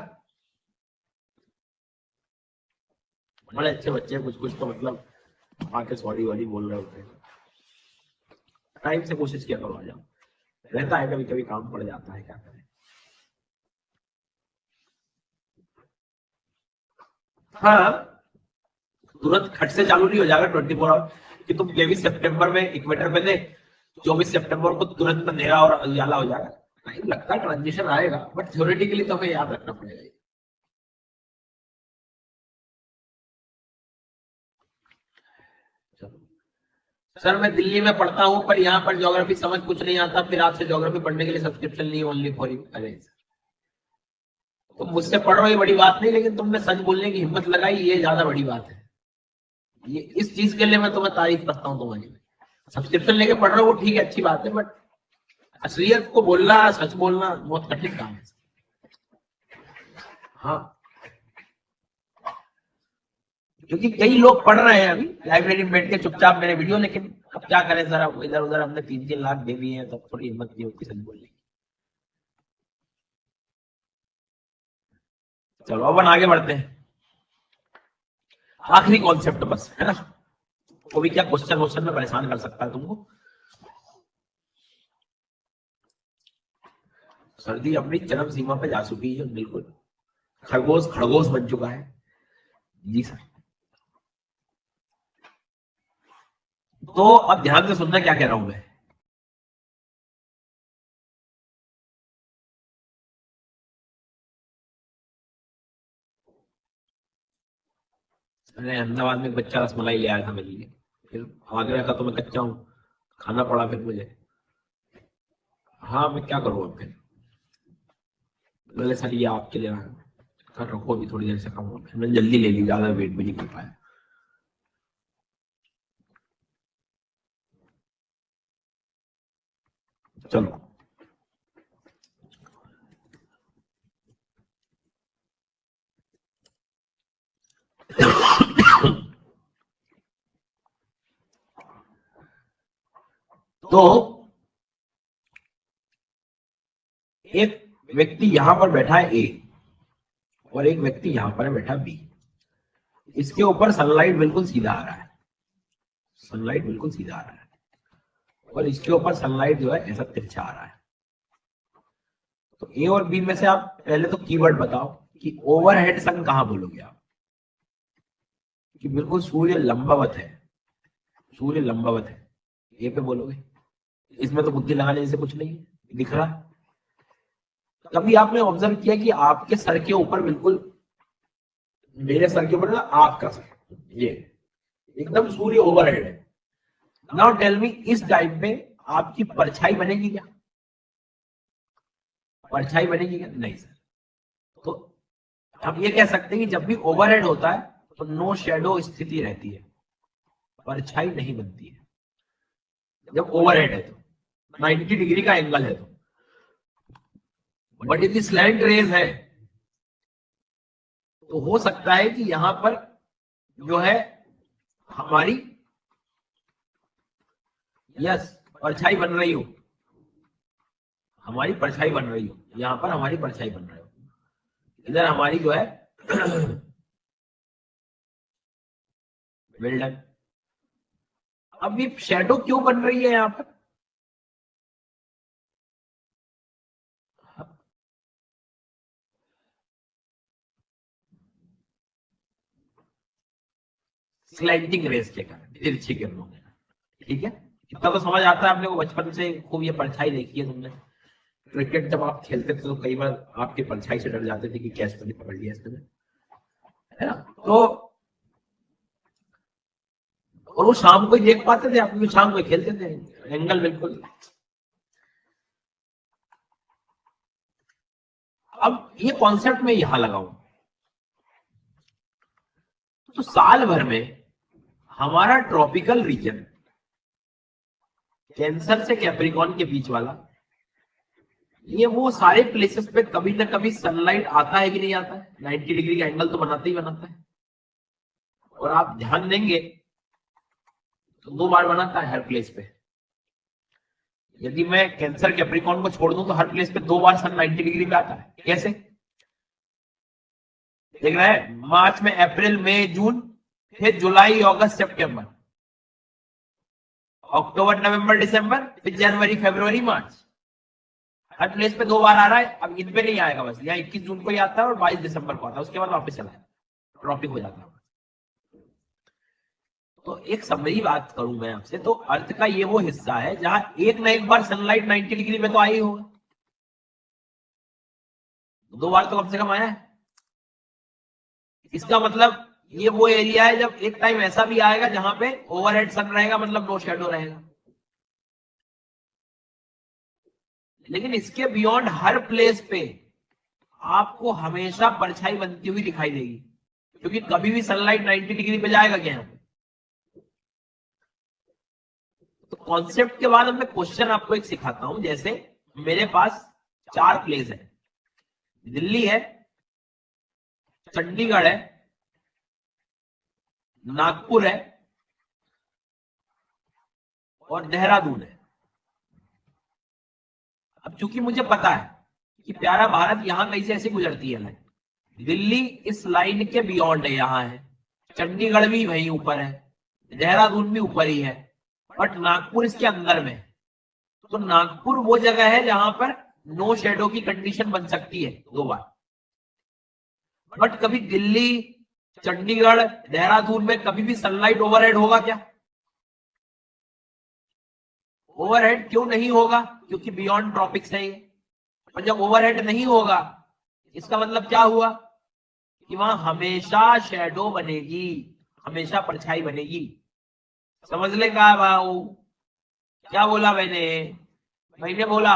बड़े अच्छे बच्चे कुछ कुछ तो मतलब आके सॉरी वाली बोल रहे होते हैं। टाइम से कोशिश किया करो आ जाओ, रहता है कभी कभी काम पड़ जाता है, क्या करें। हाँ तुरंत खट से चालू नहीं हो जाएगा 24 आवर कि तुम 23 सितंबर में इक्वेटर पे थे, 24 सितंबर को तुरंत अंधेरा और उजाला हो जाएगा। टाइम लगता है, ट्रांजिशन आएगा, बट थ्योरेटिकली तो हमें याद रखना पड़ेगा। सर मैं दिल्ली में पढ़ता हूँ, पर यहाँ पर ज्योग्राफी समझ कुछ नहीं आता, फिर आपसे ज्योग्राफी पढ़ने के लिए सब्सक्रिप्शन ली ओनली फॉर यू। अरे तुम मुझसे पढ़ रहे हो ये बड़ी बात नहीं, लेकिन तुमने सच बोलने की हिम्मत लगाई, ये ज्यादा बड़ी बात है। ये इस चीज के लिए मैं तुम्हें तारीफ करता हूँ तुम्हारी। सब्सक्रिप्शन लेके पढ़ रहे हो वो ठीक है, अच्छी बात है, बट असलियत को बोलना, सच बोलना बहुत कठिन काम है। हाँ क्योंकि कई लोग पढ़ रहे हैं अभी लाइब्रेरी में बैठ के चुपचाप मेरे वीडियो, लेकिन अब क्या करें सर, अब इधर उधर हमने 3-3 लाख दे दिए हैं, तो थोड़ी हिम्मत नहीं होती सच बोलने की। चलो अपन आगे बढ़ते हैं, आखिरी कॉन्सेप्ट बस है ना, वो भी क्या क्वेश्चन क्वेश्चन में परेशान कर सकता है तुमको। सर्दी अपनी चरम सीमा पे जा चुकी है बिल्कुल, खरगोश खरगोश बन चुका है। जी सर। तो अब ध्यान से सुनना क्या कह रहा हूं मैं। अरे अहमदाबाद में एक बच्चा रसमलाई ले आया था मेरे लिए, फिर आगरा का तो मैं कच्चा हूँ, खाना पड़ा फिर मुझे। हाँ मैं क्या करूँ अब फिर, बोले सर ये आपके लिए कर रखो, अभी थोड़ी देर से खाऊंगा। फिर मैंने जल्दी ले ली, ज्यादा वेट भी नहीं कर पाया। चलो तो एक व्यक्ति यहां पर बैठा है ए, और एक व्यक्ति यहां पर बैठा बी। इसके ऊपर सनलाइट बिल्कुल सीधा आ रहा है, सनलाइट बिल्कुल सीधा आ रहा है, और इसके ऊपर सनलाइट जो है ऐसा तिरछा आ रहा है। तो ए और बी में से आप पहले तो कीवर्ड बताओ कि ओवरहेड सन कहां बोलोगे आप, कि बिल्कुल सूर्य लंबवत है, सूर्य लंबवत है, ए पे बोलोगे। इसमें तो बुद्धि लगाने जैसे कुछ नहीं है, दिख रहा है। कभी आपने ऑब्जर्व किया कि आपके सर के ऊपर बिल्कुल, मेरे सर के ऊपर ना आपका सर, ये एकदम सूर्य ओवरहेड है। नाउ टेल मी, इस टाइप में आपकी परछाई बनेगी क्या? परछाई बनेगी क्या? नहीं सर। तो हम ये कह सकते हैं कि जब भी ओवरहेड होता है तो नो शेडो स्थिति रहती है, परछाई नहीं बनती है। जब ओवरहेड है तो 90 डिग्री का एंगल है तो, बट यदि स्लैंट रेज है तो हो सकता है कि यहां पर जो है हमारी, यस, परछाई बन रही हो, हमारी परछाई बन रही हो, यहां पर हमारी परछाई बन रही हो, इधर हमारी जो है वेल डन। अब ये शेडो क्यों बन रही है यहां पर? स्लैंटिंग रेस के कारण, तिरछी किरणों के कारण। ठीक है, इतना तो समझ आता है आपने को, बचपन से खूब ये परछाई देखी है तुमने। क्रिकेट जब आप खेलते थे तो कई बार आपकी परछाई से डर जाते थे कि कैच तो नहीं पकड़ लिया इसने, है ना? तो और वो शाम को ही देख पाते थे आप, शाम को ही खेलते थे, एंगल बिल्कुल। अब ये कॉन्सेप्ट में यहां लगाऊं तो साल भर में हमारा ट्रॉपिकल रीजन, कैंसर से कैप्रिकॉन के बीच वाला, ये वो सारे प्लेसेस पे कभी ना कभी सनलाइट आता है कि नहीं आता है? 90 डिग्री का एंगल तो बनाता ही बनाता है। और आप ध्यान देंगे तो 2 बार बनाता है हर प्लेस पे। यदि मैं कैंसर कैप्रिकॉन को छोड़ दूं तो हर प्लेस पे 2 बार सन 90 डिग्री पे आता है। कैसे देख रहे हैं? मार्च में अप्रैल मई जून, फिर जुलाई अगस्त सितंबर, अक्टूबर नवंबर दिसंबर, फिर जनवरी फरवरी मार्च, हर प्लेस पे 2 बार आ रहा है। अब इन पे नहीं आएगा, बस यहाँ 21 जून को ही आता है और 22 दिसंबर को आता है, उसके बाद वापस चला है, ट्रॉपिक हो जाता है। तो एक समरी बात करूं मैं आपसे, तो अर्थ का ये वो हिस्सा है जहां एक ना एक बार सनलाइट 90 डिग्री में तो आई होगा, 2 बार तो कम से कम आया है। इसका मतलब ये वो एरिया है जब एक टाइम ऐसा भी आएगा जहां पे ओवरहेड सन रहेगा, मतलब नो शेडो रहेगा। लेकिन इसके बियॉन्ड हर प्लेस पे आपको हमेशा परछाई बनती हुई दिखाई देगी, क्योंकि कभी भी सनलाइट 90 डिग्री पे जाएगा क्या यहाँ पे? तो कॉन्सेप्ट के बाद अब मैं क्वेश्चन आपको एक सिखाता हूं। जैसे मेरे पास 4 प्लेस है, दिल्ली है, चंडीगढ़ है, नागपुर है और देहरादून है। अब चूंकि मुझे पता है कि प्यारा भारत यहां कहीं से ऐसे गुजरती है लाइन, दिल्ली इस लाइन के बियॉन्ड है, यहां है, चंडीगढ़ भी वहीं ऊपर है, देहरादून भी ऊपर ही है, बट नागपुर इसके अंदर में। तो नागपुर वो जगह है जहां पर नो शेडो की कंडीशन बन सकती है 2 बार। बट कभी दिल्ली, चंडीगढ़, देहरादून में कभी भी सनलाइट ओवरहेड होगा क्या? ओवरहेड क्यों नहीं होगा? क्योंकि बियॉन्ड ट्रॉपिक्स है ये। और जब ओवरहेड नहीं होगा, इसका मतलब क्या हुआ कि वहां हमेशा शेडो बनेगी, हमेशा परछाई बनेगी। समझ ले का भाऊ, क्या बोला मैंने बोला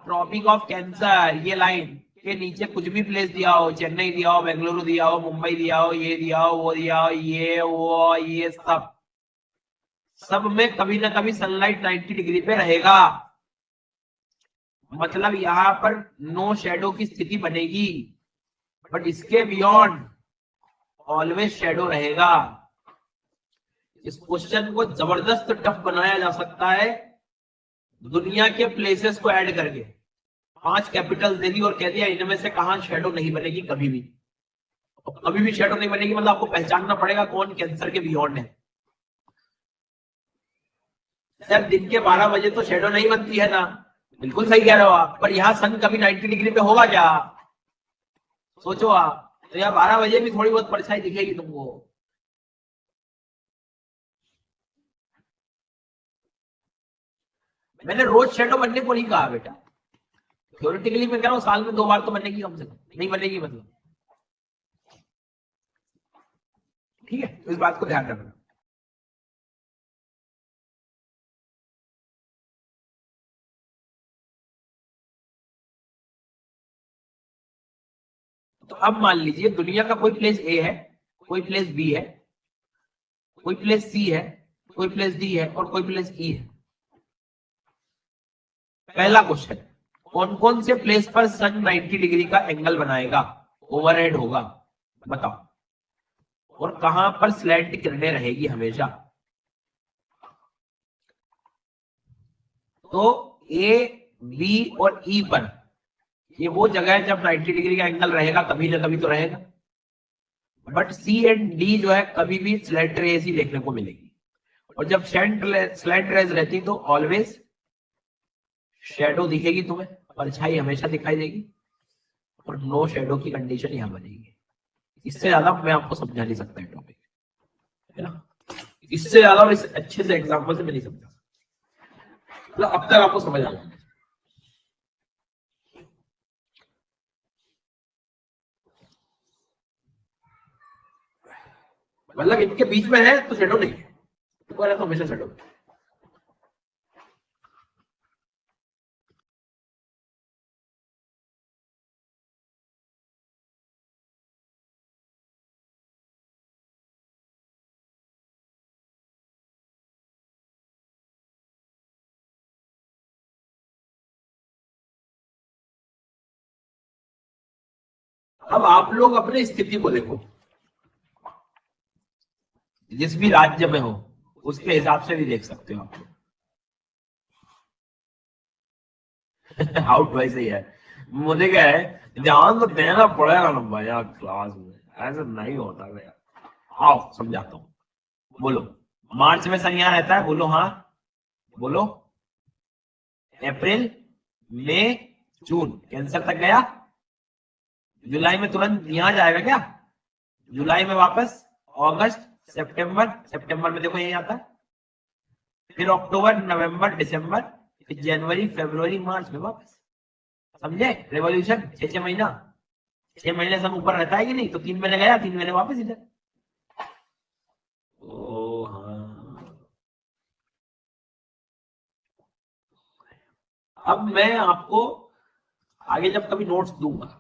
ट्रॉपिक ऑफ कैंसर, ये लाइन के नीचे कुछ भी प्लेस दिया हो, चेन्नई दिया हो, बेंगलुरु दिया हो, मुंबई दिया हो, ये दिया हो, वो दिया हो, ये वो ये सब में कभी ना कभी सनलाइट 90 डिग्री पे रहेगा। मतलब यहाँ पर नो शेडो की स्थिति बनेगी, बट इसके बियॉन्ड ऑलवेज शेडो रहेगा। इस क्वेश्चन को जबरदस्त टफ बनाया जा सकता है दुनिया के प्लेसेस को ऐड करके। 5 कैपिटल दे दी और कह दिया इनमें से कहां शेडो नहीं बनेगी कभी भी। तो कभी भी शेडो नहीं बनेगी मतलब आपको पहचानना पड़ेगा कौन कैंसर के बियॉन्ड है। सर दिन के 12 बजे तो शेडो नहीं बनती है ना, बिल्कुल सही कह रहे हो आप, पर यहाँ सन कभी 90 डिग्री पे होगा क्या? सोचो आप, तो यहाँ 12 बजे भी थोड़ी बहुत परछाई दिखेगी तुमको। मैंने रोज शेडो बनने को नहीं कहा बेटा, थ्योरेटिकली मैं कह रहा हूँ साल में 2 बार तो बनेगी कम से कम, नहीं बनेगी मतलब। ठीक है, तो इस बात को ध्यान रखना। तो अब मान लीजिए दुनिया का कोई प्लेस ए है, कोई प्लेस बी है, कोई प्लेस सी है, कोई प्लेस डी है और कोई प्लेस ई है। पहला क्वेश्चन, कौन कौन से प्लेस पर सन 90 डिग्री का एंगल बनाएगा, ओवरहेड होगा, बताओ। और कहां पर स्लैंट किरणें रहेगी हमेशा। तो ए, बी और ई पर ये वो जगह है जब 90 डिग्री का एंगल रहेगा कभी ना कभी तो रहेगा। बट सी एंड डी जो है कभी भी स्लैंट रेज ही देखने को मिलेगी। और जब स्लैंट रेज रहती तो ऑलवेज शेडो दिखेगी तुम्हें, परछाई हमेशा दिखाई देगी, और नो शेडो की कंडीशन यहां बनेगी। इससे ज्यादा मैं आपको समझा नहीं सकता टॉपिक, है ना। इससे ज्यादा और इस अच्छे से एग्जांपल से मैं नहीं समझा, मतलब अब तक आपको समझ आ गया। मतलब इनके बीच में है तो शेडो नहीं है, तो हमेशा शेडो। अब आप लोग अपने स्थिति को देखो, जिस भी राज्य में हो उसके हिसाब से भी देख सकते हो आप लोग। आउट वाइज ही है। मुझे क्या है, ध्यान तो देना पड़ेगा ना भैया क्लास में, ऐसा नहीं होता भैया। आओ समझाता हूँ, बोलो। मार्च में सन यहाँ रहता है, बोलो हाँ, बोलो। अप्रैल, मई, जून कैंसर तक गया। जुलाई में तुरंत यहाँ जाएगा क्या? जुलाई में वापस, अगस्त, सितंबर, सितंबर में देखो यही आता है, फिर अक्टूबर, नवंबर, दिसंबर, फिर जनवरी, फरवरी, मार्च में वापस। समझे रेवोल्यूशन? 6 6 महीना, 6 महीने सन ऊपर रहता है कि नहीं, तो 3 महीने गया, 3 महीने वापस इधर। ओ हाँ, अब मैं आपको आगे जब कभी नोट्स दूंगा,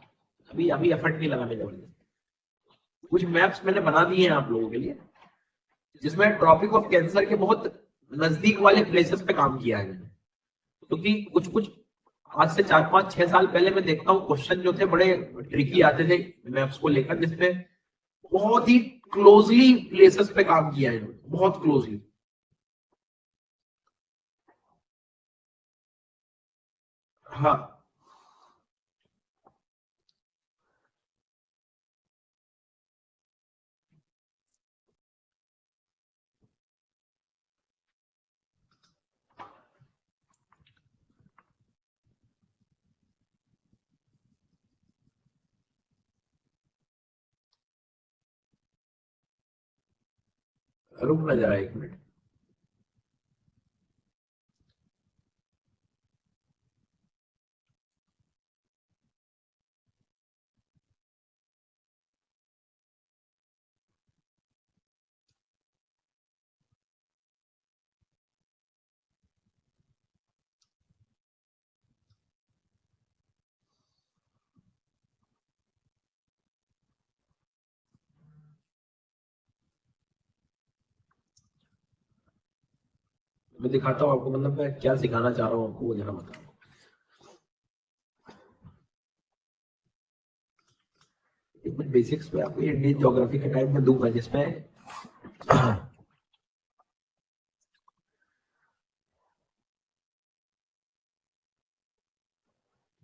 अभी अभी एफर्ट नहीं लगाने जबरदस्त, कुछ मैप्स मैंने बना दिए हैं आप लोगों के लिए, जिसमें ट्रॉपिक ऑफ कैंसर के बहुत नजदीक वाले प्लेसेस पे काम किया है मैंने। क्योंकि कुछ कुछ आज से 4 5 6 साल पहले मैं देखता हूँ क्वेश्चन जो थे बड़े ट्रिकी आते थे मैप्स को लेकर, जिसपे बहुत ही क्लोजली प्लेसेस पे काम किया है, बहुत क्लोजली। हाँ, रुकना जरा 1 मिनट। मैं दिखाता हूँ आपको, मतलब मैं क्या सिखाना चाह रहा हूँ आपको वो जरा बताओ। कुछ बेसिक्स पे आपको इंडियन ज्योग्राफी के टाइप में दूंगा, जिसमें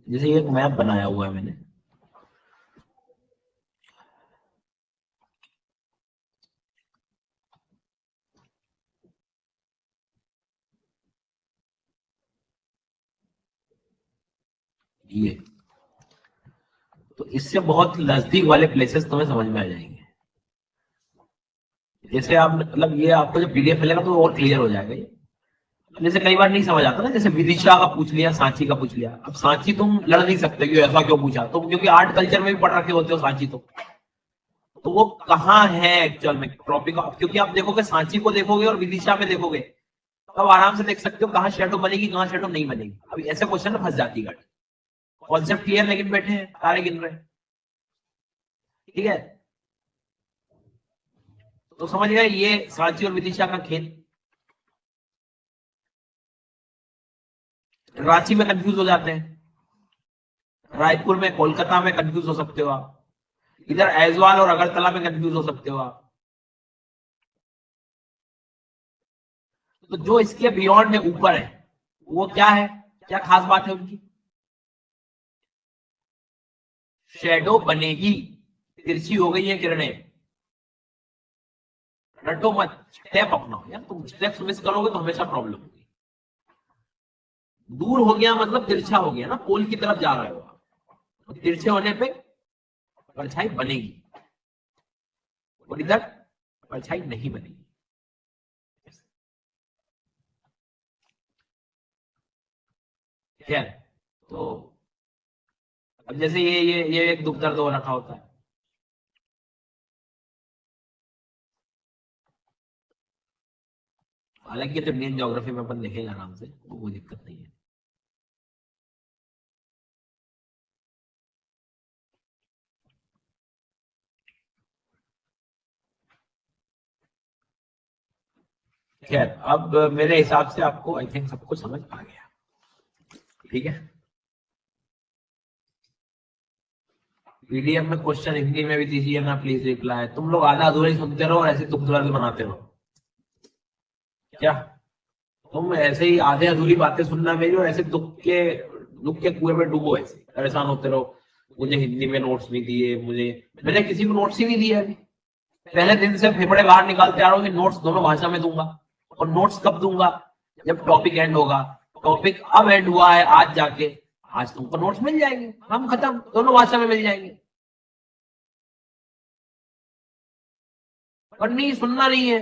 जैसे एक मैप बनाया हुआ है मैंने, ये तो इससे बहुत नजदीक वाले प्लेसेस तुम्हें समझ में आ जाएंगे। जैसे आप मतलब ये आपको जब पीडीएफ मिलेगा तो और क्लियर हो जाएगा ये। जैसे कई बार नहीं समझ आता ना, जैसे विदिशा का पूछ लिया, सांची का पूछ लिया। अब सांची तुम लड़ नहीं सकते कि ऐसा क्यों पूछा, तुम क्योंकि आर्ट कल्चर में भी पढ़ रखे होते हो सांची, तो वो कहाँ है एक्चुअल में ट्रॉपिक, क्योंकि आप देखोगे सांची को देखोगे और विदिशा में देखोगे तो आप आराम से देख सकते हो कहाँ शेडो बनेगी कहाँ शेडो नहीं बनेगी। अभी ऐसे क्वेश्चन में फंस जाती है, कॉन्सेप्ट क्लियर लेकिन बैठे हैं तारे गिन रहे हैं। ठीक है, तो समझ गए ये सांची और विदिशा का खेल। रांची में कंफ्यूज हो जाते हैं, रायपुर में, कोलकाता में कंफ्यूज हो सकते हो आप, इधर ऐजवाल और अगरतला में कंफ्यूज हो सकते हो आप। तो जो इसके बियॉन्ड है, ऊपर है, वो क्या है, क्या खास बात है उनकी? शेडो बनेगी, तिरछी हो गई है किरणें, रटो मत, स्टेप अपनाओ यार, तुम स्टेप्स मिस करोगे तो हमेशा प्रॉब्लम होगी। दूर हो गया मतलब तिरछा हो गया ना, पोल की तरफ जा रहे हो आप, तो तिरछे होने पे परछाई बनेगी, और इधर परछाई नहीं बनेगी। क्या, तो अब जैसे ये एक दुख दर्द हो रखा होता है, हालांकि जब मेन ज्योग्राफी में अपन देखेंगे आराम से, वो कोई दिक्कत नहीं है। खैर, अब मेरे हिसाब से आपको आई थिंक सब कुछ समझ आ गया। ठीक है, पीडीएफ में क्वेश्चन हिंदी में भी दीजिए ना प्लीज रिप्लाई। तुम लोग आधा अधूरा ही सुनते रहो और ऐसे तुम तुरंत बनाते रहो। क्या तुम ऐसे ही आधे अधूरी बातें सुनना मेरी, और ऐसे दुख के कुएं में डूबो, ऐसे परेशान होते रहो। मुझे हिंदी में नोट्स नहीं दिए, मुझे, मैंने किसी को नोट्स ही नहीं दिया अभी। पहले दिन से फेफड़े बाहर निकालते आ रहा हूँ कि नोट्स दोनों भाषा में दूंगा। और नोट्स कब दूंगा? जब टॉपिक एंड होगा। टॉपिक अब एंड हुआ है आज जाके, आज तुमको नोट्स मिल जाएंगे, हम खत्म, दोनों भाषा में मिल जाएंगे। पर नहीं, सुनना नहीं है।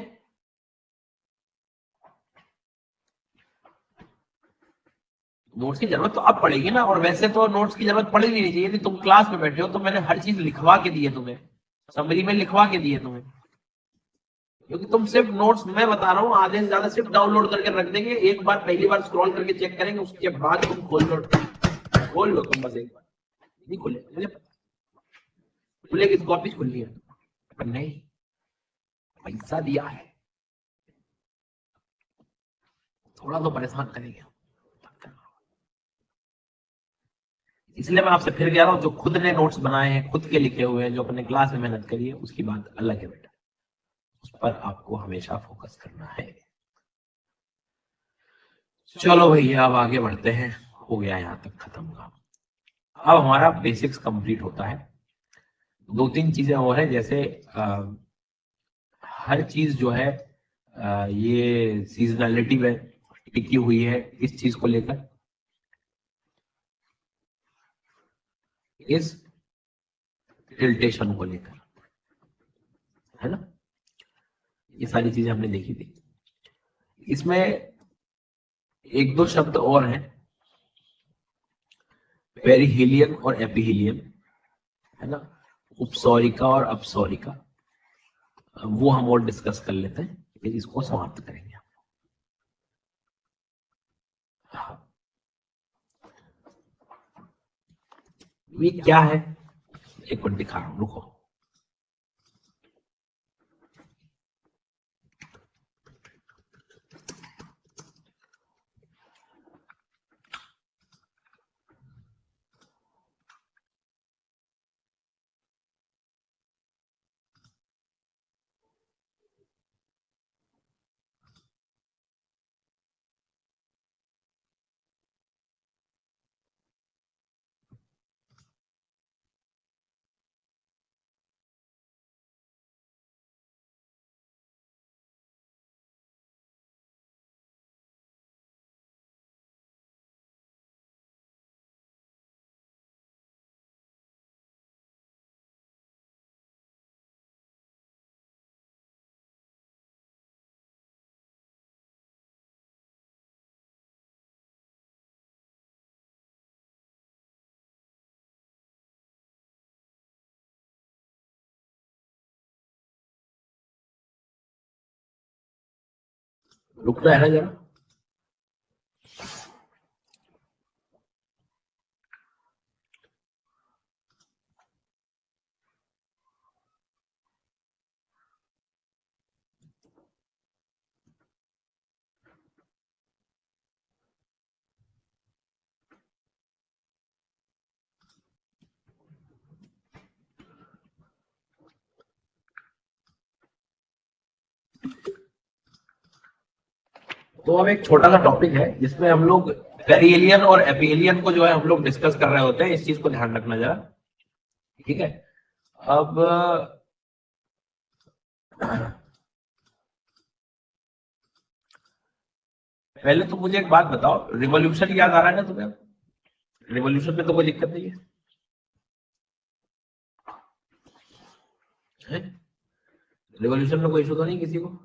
नोट्स की जरूरत तो अब पड़ेगी ना, और वैसे तो नोट्स की जरूरत पड़ ही नहीं चाहिए। यदि तुम क्लास में बैठे हो तो मैंने हर चीज लिखवा के दी है तुम्हें, समरी में लिखवा के दी है तुम्हें। क्योंकि तुम सिर्फ नोट्स, मैं बता रहा हूँ, आधे से ज्यादा सिर्फ डाउनलोड करके रख देंगे, एक बार पहली बार स्क्रॉल करके चेक करेंगे, उसके बाद तुम खोल लो तुम बस एक बार। नहीं खुले मुझे पता, खुलेगी तो कॉपी खुलनी है, पर नहीं, पैसा दिया है, थोड़ा तो परेशान करेंगे। इसलिए मैं आपसे फिर कह रहा हूँ, जो खुद ने नोट्स बनाए हैं, खुद के लिखे हुए हैं, जो अपने क्लास में मेहनत करी है, उसकी बात अलग है बेटा, उस पर आपको हमेशा फोकस करना है। चलो भैया, अब आगे बढ़ते हैं, हो गया यहाँ तक खत्म काम। अब हमारा बेसिक्स कंप्लीट होता है। दो तीन चीजें और है, जैसे हर चीज जो है, ये सीजनलिटी में टिकी हुई है, इस चीज को लेकर, इस टिल्टेशन को लेकर, है ना, ये सारी चीजें हमने देखी थी। इसमें एक दो शब्द और हैं, पेरिहीलियन और एपिहीलियन, है ना, उपसौरिका और अपसौरिका, वो हम और डिस्कस कर लेते हैं, फिर इसको समाप्त करेंगे। हाँ, ये क्या है, एक मिनट दिखा रहा हूं, रुको। रुकना है ना जरा। तो अब एक छोटा सा टॉपिक है जिसमें हम लोग पेरिहेलियन और एपिहेलियन को जो है हम लोग डिस्कस कर रहे होते हैं, इस चीज को ध्यान रखना जरा, ठीक है। अब पहले तो मुझे एक बात बताओ, रिवॉल्यूशन याद आ रहा है ना तुम्हें? रिवॉल्यूशन में तो कोई दिक्कत नहीं है? रिवॉल्यूशन में कोई इशू तो नहीं किसी को?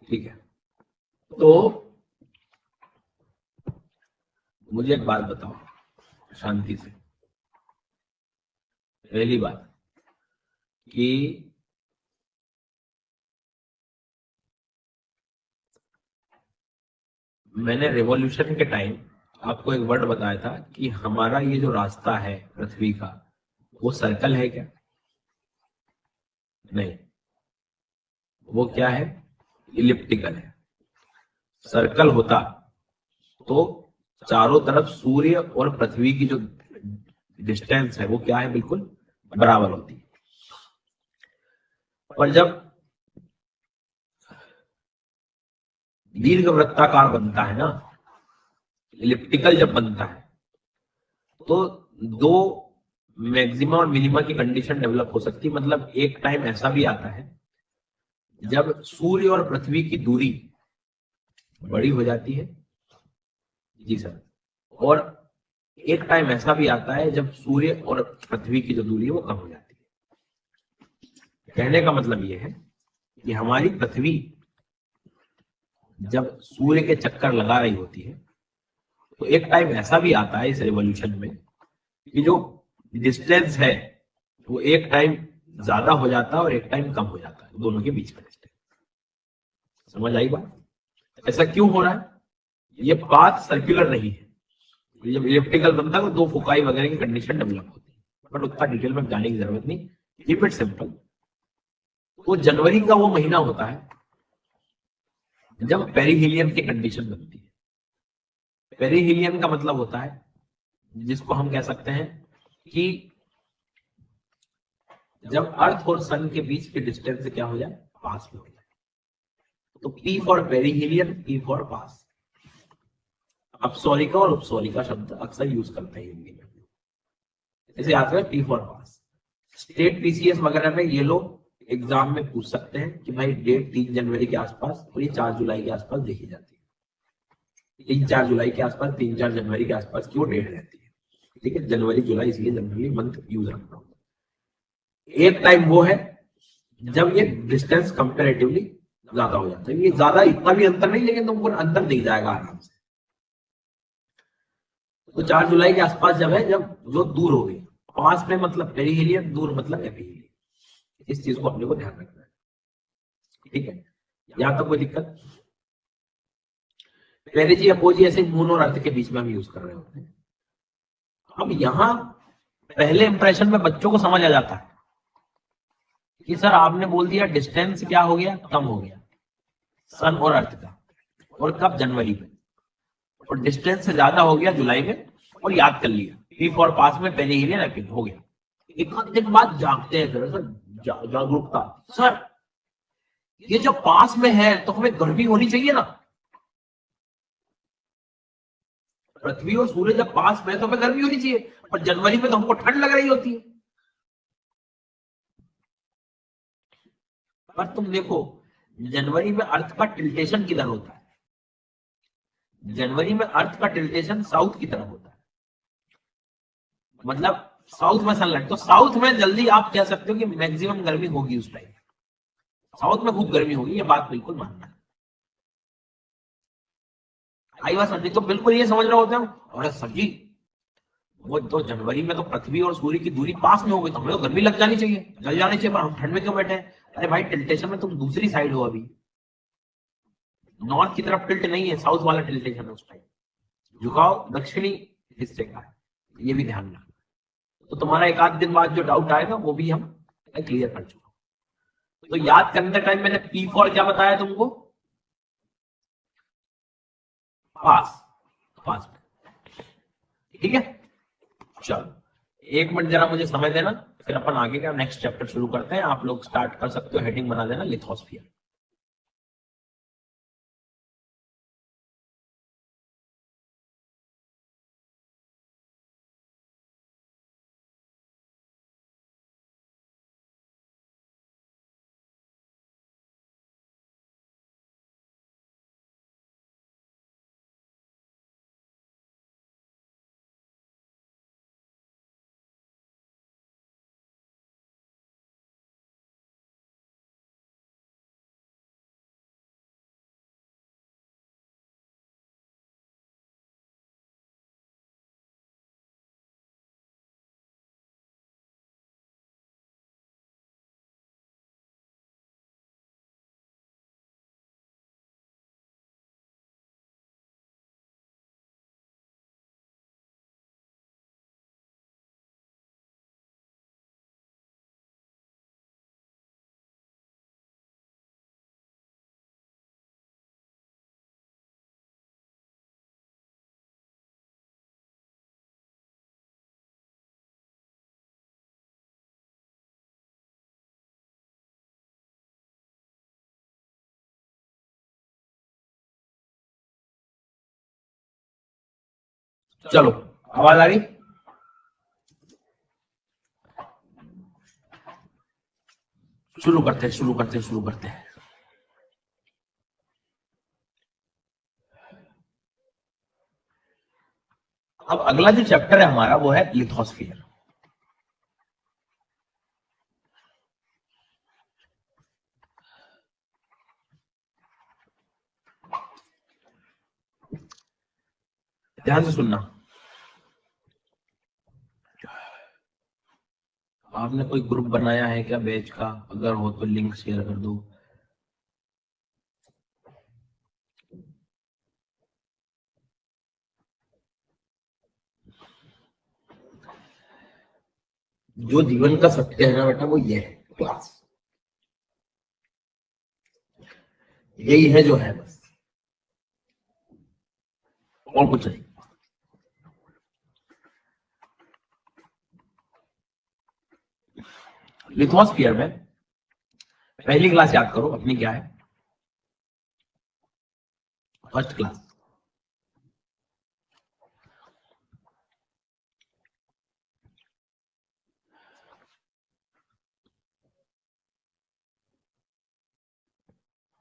ठीक है, तो मुझे एक बात बताओ शांति से। पहली बात कि मैंने रिवॉल्यूशन के टाइम आपको एक वर्ड बताया था कि हमारा ये जो रास्ता है पृथ्वी का, वो सर्कल है क्या? नहीं, वो क्या है? इलिप्टिकल है। सर्कल होता तो चारों तरफ सूर्य और पृथ्वी की जो डिस्टेंस है वो क्या है? बिल्कुल बराबर होती है। और जब दीर्घ वृत्ताकार बनता है ना, इलिप्टिकल जब बनता है, तो दो मैक्सिमा और मिनिमा की कंडीशन डेवलप हो सकती है। मतलब एक टाइम ऐसा भी आता है जब सूर्य और पृथ्वी की दूरी बड़ी हो जाती है, जी सर, और एक टाइम ऐसा भी आता है जब सूर्य और पृथ्वी की जो दूरी है वो कम हो जाती है। कहने का मतलब ये है कि हमारी पृथ्वी जब सूर्य के चक्कर लगा रही होती है, तो एक टाइम ऐसा भी आता है इस रिवॉल्यूशन में कि जो डिस्टेंस है वो एक टाइम ज्यादा हो जाता है और एक टाइम कम हो जाता है, दोनों के बीच का डिस्टेंस। समझ आई बात? ऐसा क्यों हो रहा है? ये पाथ सर्कुलर नहीं है। जब इलिप्टिकल बनता है तो दो फोकाई वगैरह की कंडीशन डेवलप होती है, बट उतना डिटेल में जाने की जरूरत नहीं, कीप इट सिंपल। तो जनवरी का वो महीना होता है जब पेरिहीलियन की कंडीशन बनती है। पेरिहीलियन का मतलब होता है जिसको हम कह सकते हैं कि जब अर्थ और सन के बीच की डिस्टेंस क्या हो जाए? पास में हो जाए। तो P for perihelion, P for पास। अपसोरिका और उपसोरिका शब्द अक्सर यूज करते हैं हिंदी में, इसे याद रखें, P for pass. State PCS वगैरह में ये लोग एग्जाम में पूछ सकते हैं कि भाई डेट 3 जनवरी के आसपास और ये 4 जुलाई के आसपास देखी जाती है। 3-4 जुलाई के आसपास, 3-4 जनवरी के आसपास की वो डेट रहती है, ठीक है। जनवरी जुलाई इसलिए जनवरी मंथ यूज रखना होता है। एक टाइम वो है जब ये डिस्टेंस कंपेरेटिवली ज्यादा हो जाता है। ये ज्यादा इतना भी अंतर नहीं, लेकिन तुमको अंतर दिख जाएगा आराम से। तो 4 जुलाई के आसपास जब है, जब जो दूर हो गई। पास में मतलब पेरिहीलियन, दूर मतलब एपिहीलियन। इस चीज को अपने को ध्यान रखना है, ठीक है। यहां तक कोई दिक्कत? पेरिजी अपोजी ऐसे मून और अर्थ के बीच में हम यूज कर रहे होते हैं। अब यहां पहले इंप्रेशन में बच्चों को समझ आ जाता है कि सर आपने बोल दिया डिस्टेंस क्या हो गया? कम हो गया सन और अर्थ का, और कब? जनवरी में। और डिस्टेंस ज्यादा हो गया जुलाई में, और याद कर लिया पी फॉर पास में पेरिहीलियन एपिहीलियन हो गया। एक दिन बाद जागते हैं सर, जागरूकता, सर ये जब पास में है तो हमें गर्मी होनी चाहिए ना। पृथ्वी और सूर्य जब पास में है तो हमें गर्मी होनी चाहिए, और जनवरी में तो हमको ठंड लग रही होती है। पर तुम देखो, जनवरी में अर्थ का टिल्टेशन किधर होता है? जनवरी में अर्थ का टिल्टेशन साउथ की तरफ होता है, मतलब साउथ में सनलाइट, तो साउथ में जल्दी आप कह सकते हो कि मैक्सिमम गर्मी होगी उस टाइम, साउथ में खूब गर्मी होगी, ये बात बिल्कुल मानना है। आई बात समझी? तो बिल्कुल ये समझ रहे होते हैं, और सर जी वो तो जनवरी में तो पृथ्वी और सूर्य की दूरी पास में हो गई, तो हमें तो गर्मी लग जानी चाहिए, जल जानी चाहिए, पर हम ठंड में क्यों बैठे हैं? अरे भाई टिल्टेशन में तुम दूसरी साइड हो, अभी नॉर्थ की तरफ टिल्ट नहीं है, साउथ वाला टिल्टेशन है उस टाइम, झुकाव दक्षिणी हिस्से का है, ये भी ध्यान रखना। तो तुम्हारा एक आध दिन बाद जो डाउट आएगा वो भी हम क्लियर कर चुका। तो याद करने टाइम मैंने पी फॉर क्या बताया तुमको? पास, पास, ठीक है। चलो एक मिनट जरा मुझे समय देना, फिर अपन आगे का नेक्स्ट चैप्टर शुरू करते हैं। आप लोग स्टार्ट कर सकते हो, हेडिंग बना देना लिथोस्फियर। चलो आवाज आ रही? शुरू करते हैं, शुरू करते हैं, शुरू करते हैं। अब अगला जो चैप्टर है हमारा वो है लिथोस्फियर। ध्यान से सुनना। आपने कोई ग्रुप बनाया है क्या बैच का? अगर हो तो लिंक शेयर कर दो। जो जीवन का सत्य है ना बेटा, वो ये है, क्लास, यही है जो है, बस और कुछ नहीं। लिथोस्फियर में पहली क्लास याद करो अपनी, क्या है? First class.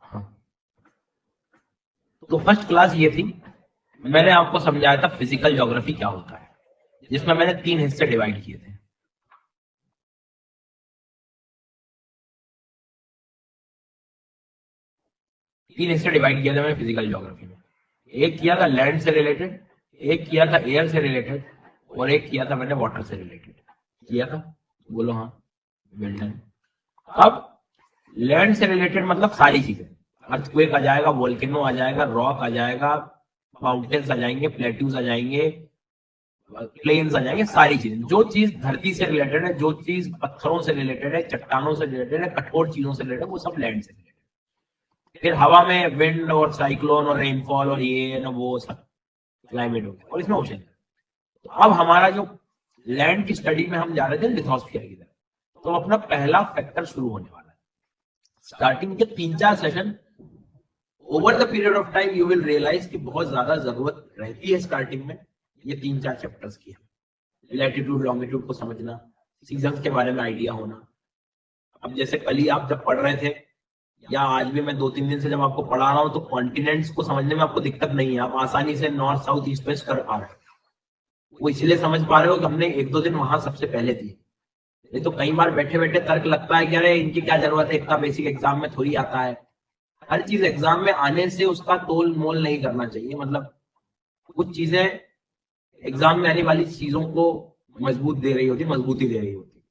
हाँ, तो फर्स्ट क्लास ये थी, मैंने आपको समझाया था फिजिकल ज्योग्राफी क्या होता है, जिसमें मैंने 3 हिस्से डिवाइड किए थे। तीन हिस्से डिवाइड किया था मैंने फिजिकल ज्योग्राफी में। एक किया था लैंड से रिलेटेड, एक किया था एयर से रिलेटेड, और एक किया था मैंने वाटर से रिलेटेड। किया था? बोलो हाँ, वेल डन। अब लैंड से रिलेटेड मतलब सारी चीजें, अर्थक्वेक आ जाएगा, वोल्केनो आ जाएगा, रॉक आ जाएगा, माउंटेन्स आ जाएंगे, प्लेट्यूज आ जाएंगे, प्लेन्स आ जाएंगे, सारी चीजें, जो चीज धरती से रिलेटेड है, जो चीज पत्थरों से रिलेटेड है, चट्टानों से रिलेटेड है, कठोर चीजों से रिलेटेड है, वो सब लैंड से रिलेटेड। फिर हवा में विंड और साइक्लोन और रेनफॉल और ये ना वो सब क्लाइमेट हो गया, और इसमें ओशन। तो अब हमारा जो लैंड की स्टडी में हम जा रहे थे लिथोस्फियर की तरफ, तो अपना पहला फैक्टर शुरू होने वाला है। स्टार्टिंग के 3-4 session, over the period of time you will realize कि बहुत ज्यादा जरूरत रहती है स्टार्टिंग में ये 3-4 चैप्टर्स की। लैटिट्यूड लॉन्गिट्यूड को समझना, सीजन के बारे में आइडिया होना। अब जैसे कल ही आप जब पढ़ रहे थे या आज भी मैं 2-3 दिन से जब आपको पढ़ा रहा हूं तो कॉन्टिनेंट्स को समझने में आपको दिक्कत नहीं है, आप आसानी से नॉर्थ साउथ ईस्ट वेस्ट कर पा रहे हो। वो इसलिए समझ पा रहे हो कि हमने 1-2 दिन वहां सबसे पहले दिए। ये तो कई बार बैठे बैठे तर्क लगता है कि अरे इनकी क्या जरूरत है, इतना बेसिक एग्जाम में थोड़ी आता है। हर चीज एग्जाम में आने से उसका तोल मोल नहीं करना चाहिए। मतलब कुछ चीजें एग्जाम में आने वाली चीजों को मजबूत दे रही होती, मजबूती दे रही होती,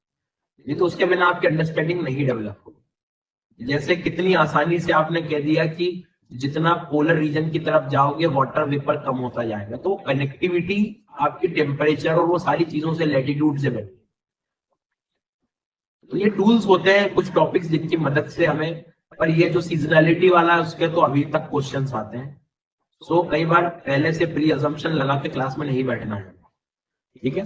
नहीं तो उसके बिना आपकी अंडरस्टैंडिंग नहीं डेवलप होगी। जैसे कितनी आसानी से आपने कह दिया कि जितना पोलर रीजन की तरफ जाओगे वाटर वेपर कम होता जाएगा, तो कनेक्टिविटी आपकी टेम्परेचर और वो सारी चीजों से, लैटिट्यूड से बनी। तो ये टूल्स होते हैं कुछ टॉपिक्स जिनकी मदद से हमें, पर ये जो सीजनैलिटी वाला है उसके तो अभी तक क्वेश्चंस आते हैं। सो कई बार पहले से प्री अजम्पशन लगा के क्लास में नहीं बैठना है, ठीक है।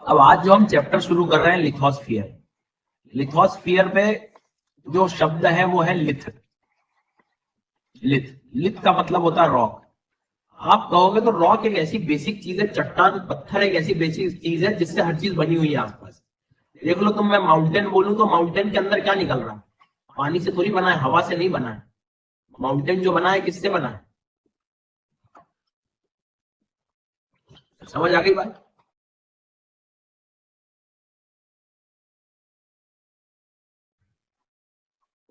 अब आज जो हम चैप्टर शुरू कर रहे हैं लिथोस्फियर, लिथोस्फियर पे जो शब्द है वो है लिथ। लिथ, लिथ का मतलब होता है रॉक। आप कहोगे तो रॉक एक ऐसी बेसिक चीज है, चट्टान पत्थर एक ऐसी बेसिक चीज है जिससे हर चीज बनी हुई है आसपास। देख लो तुम, मैं माउंटेन बोलूं तो माउंटेन के अंदर क्या निकल रहा है? पानी से थोड़ी बना है, हवा से नहीं बना है। माउंटेन जो बना है किससे बना है? समझ आ गई बात?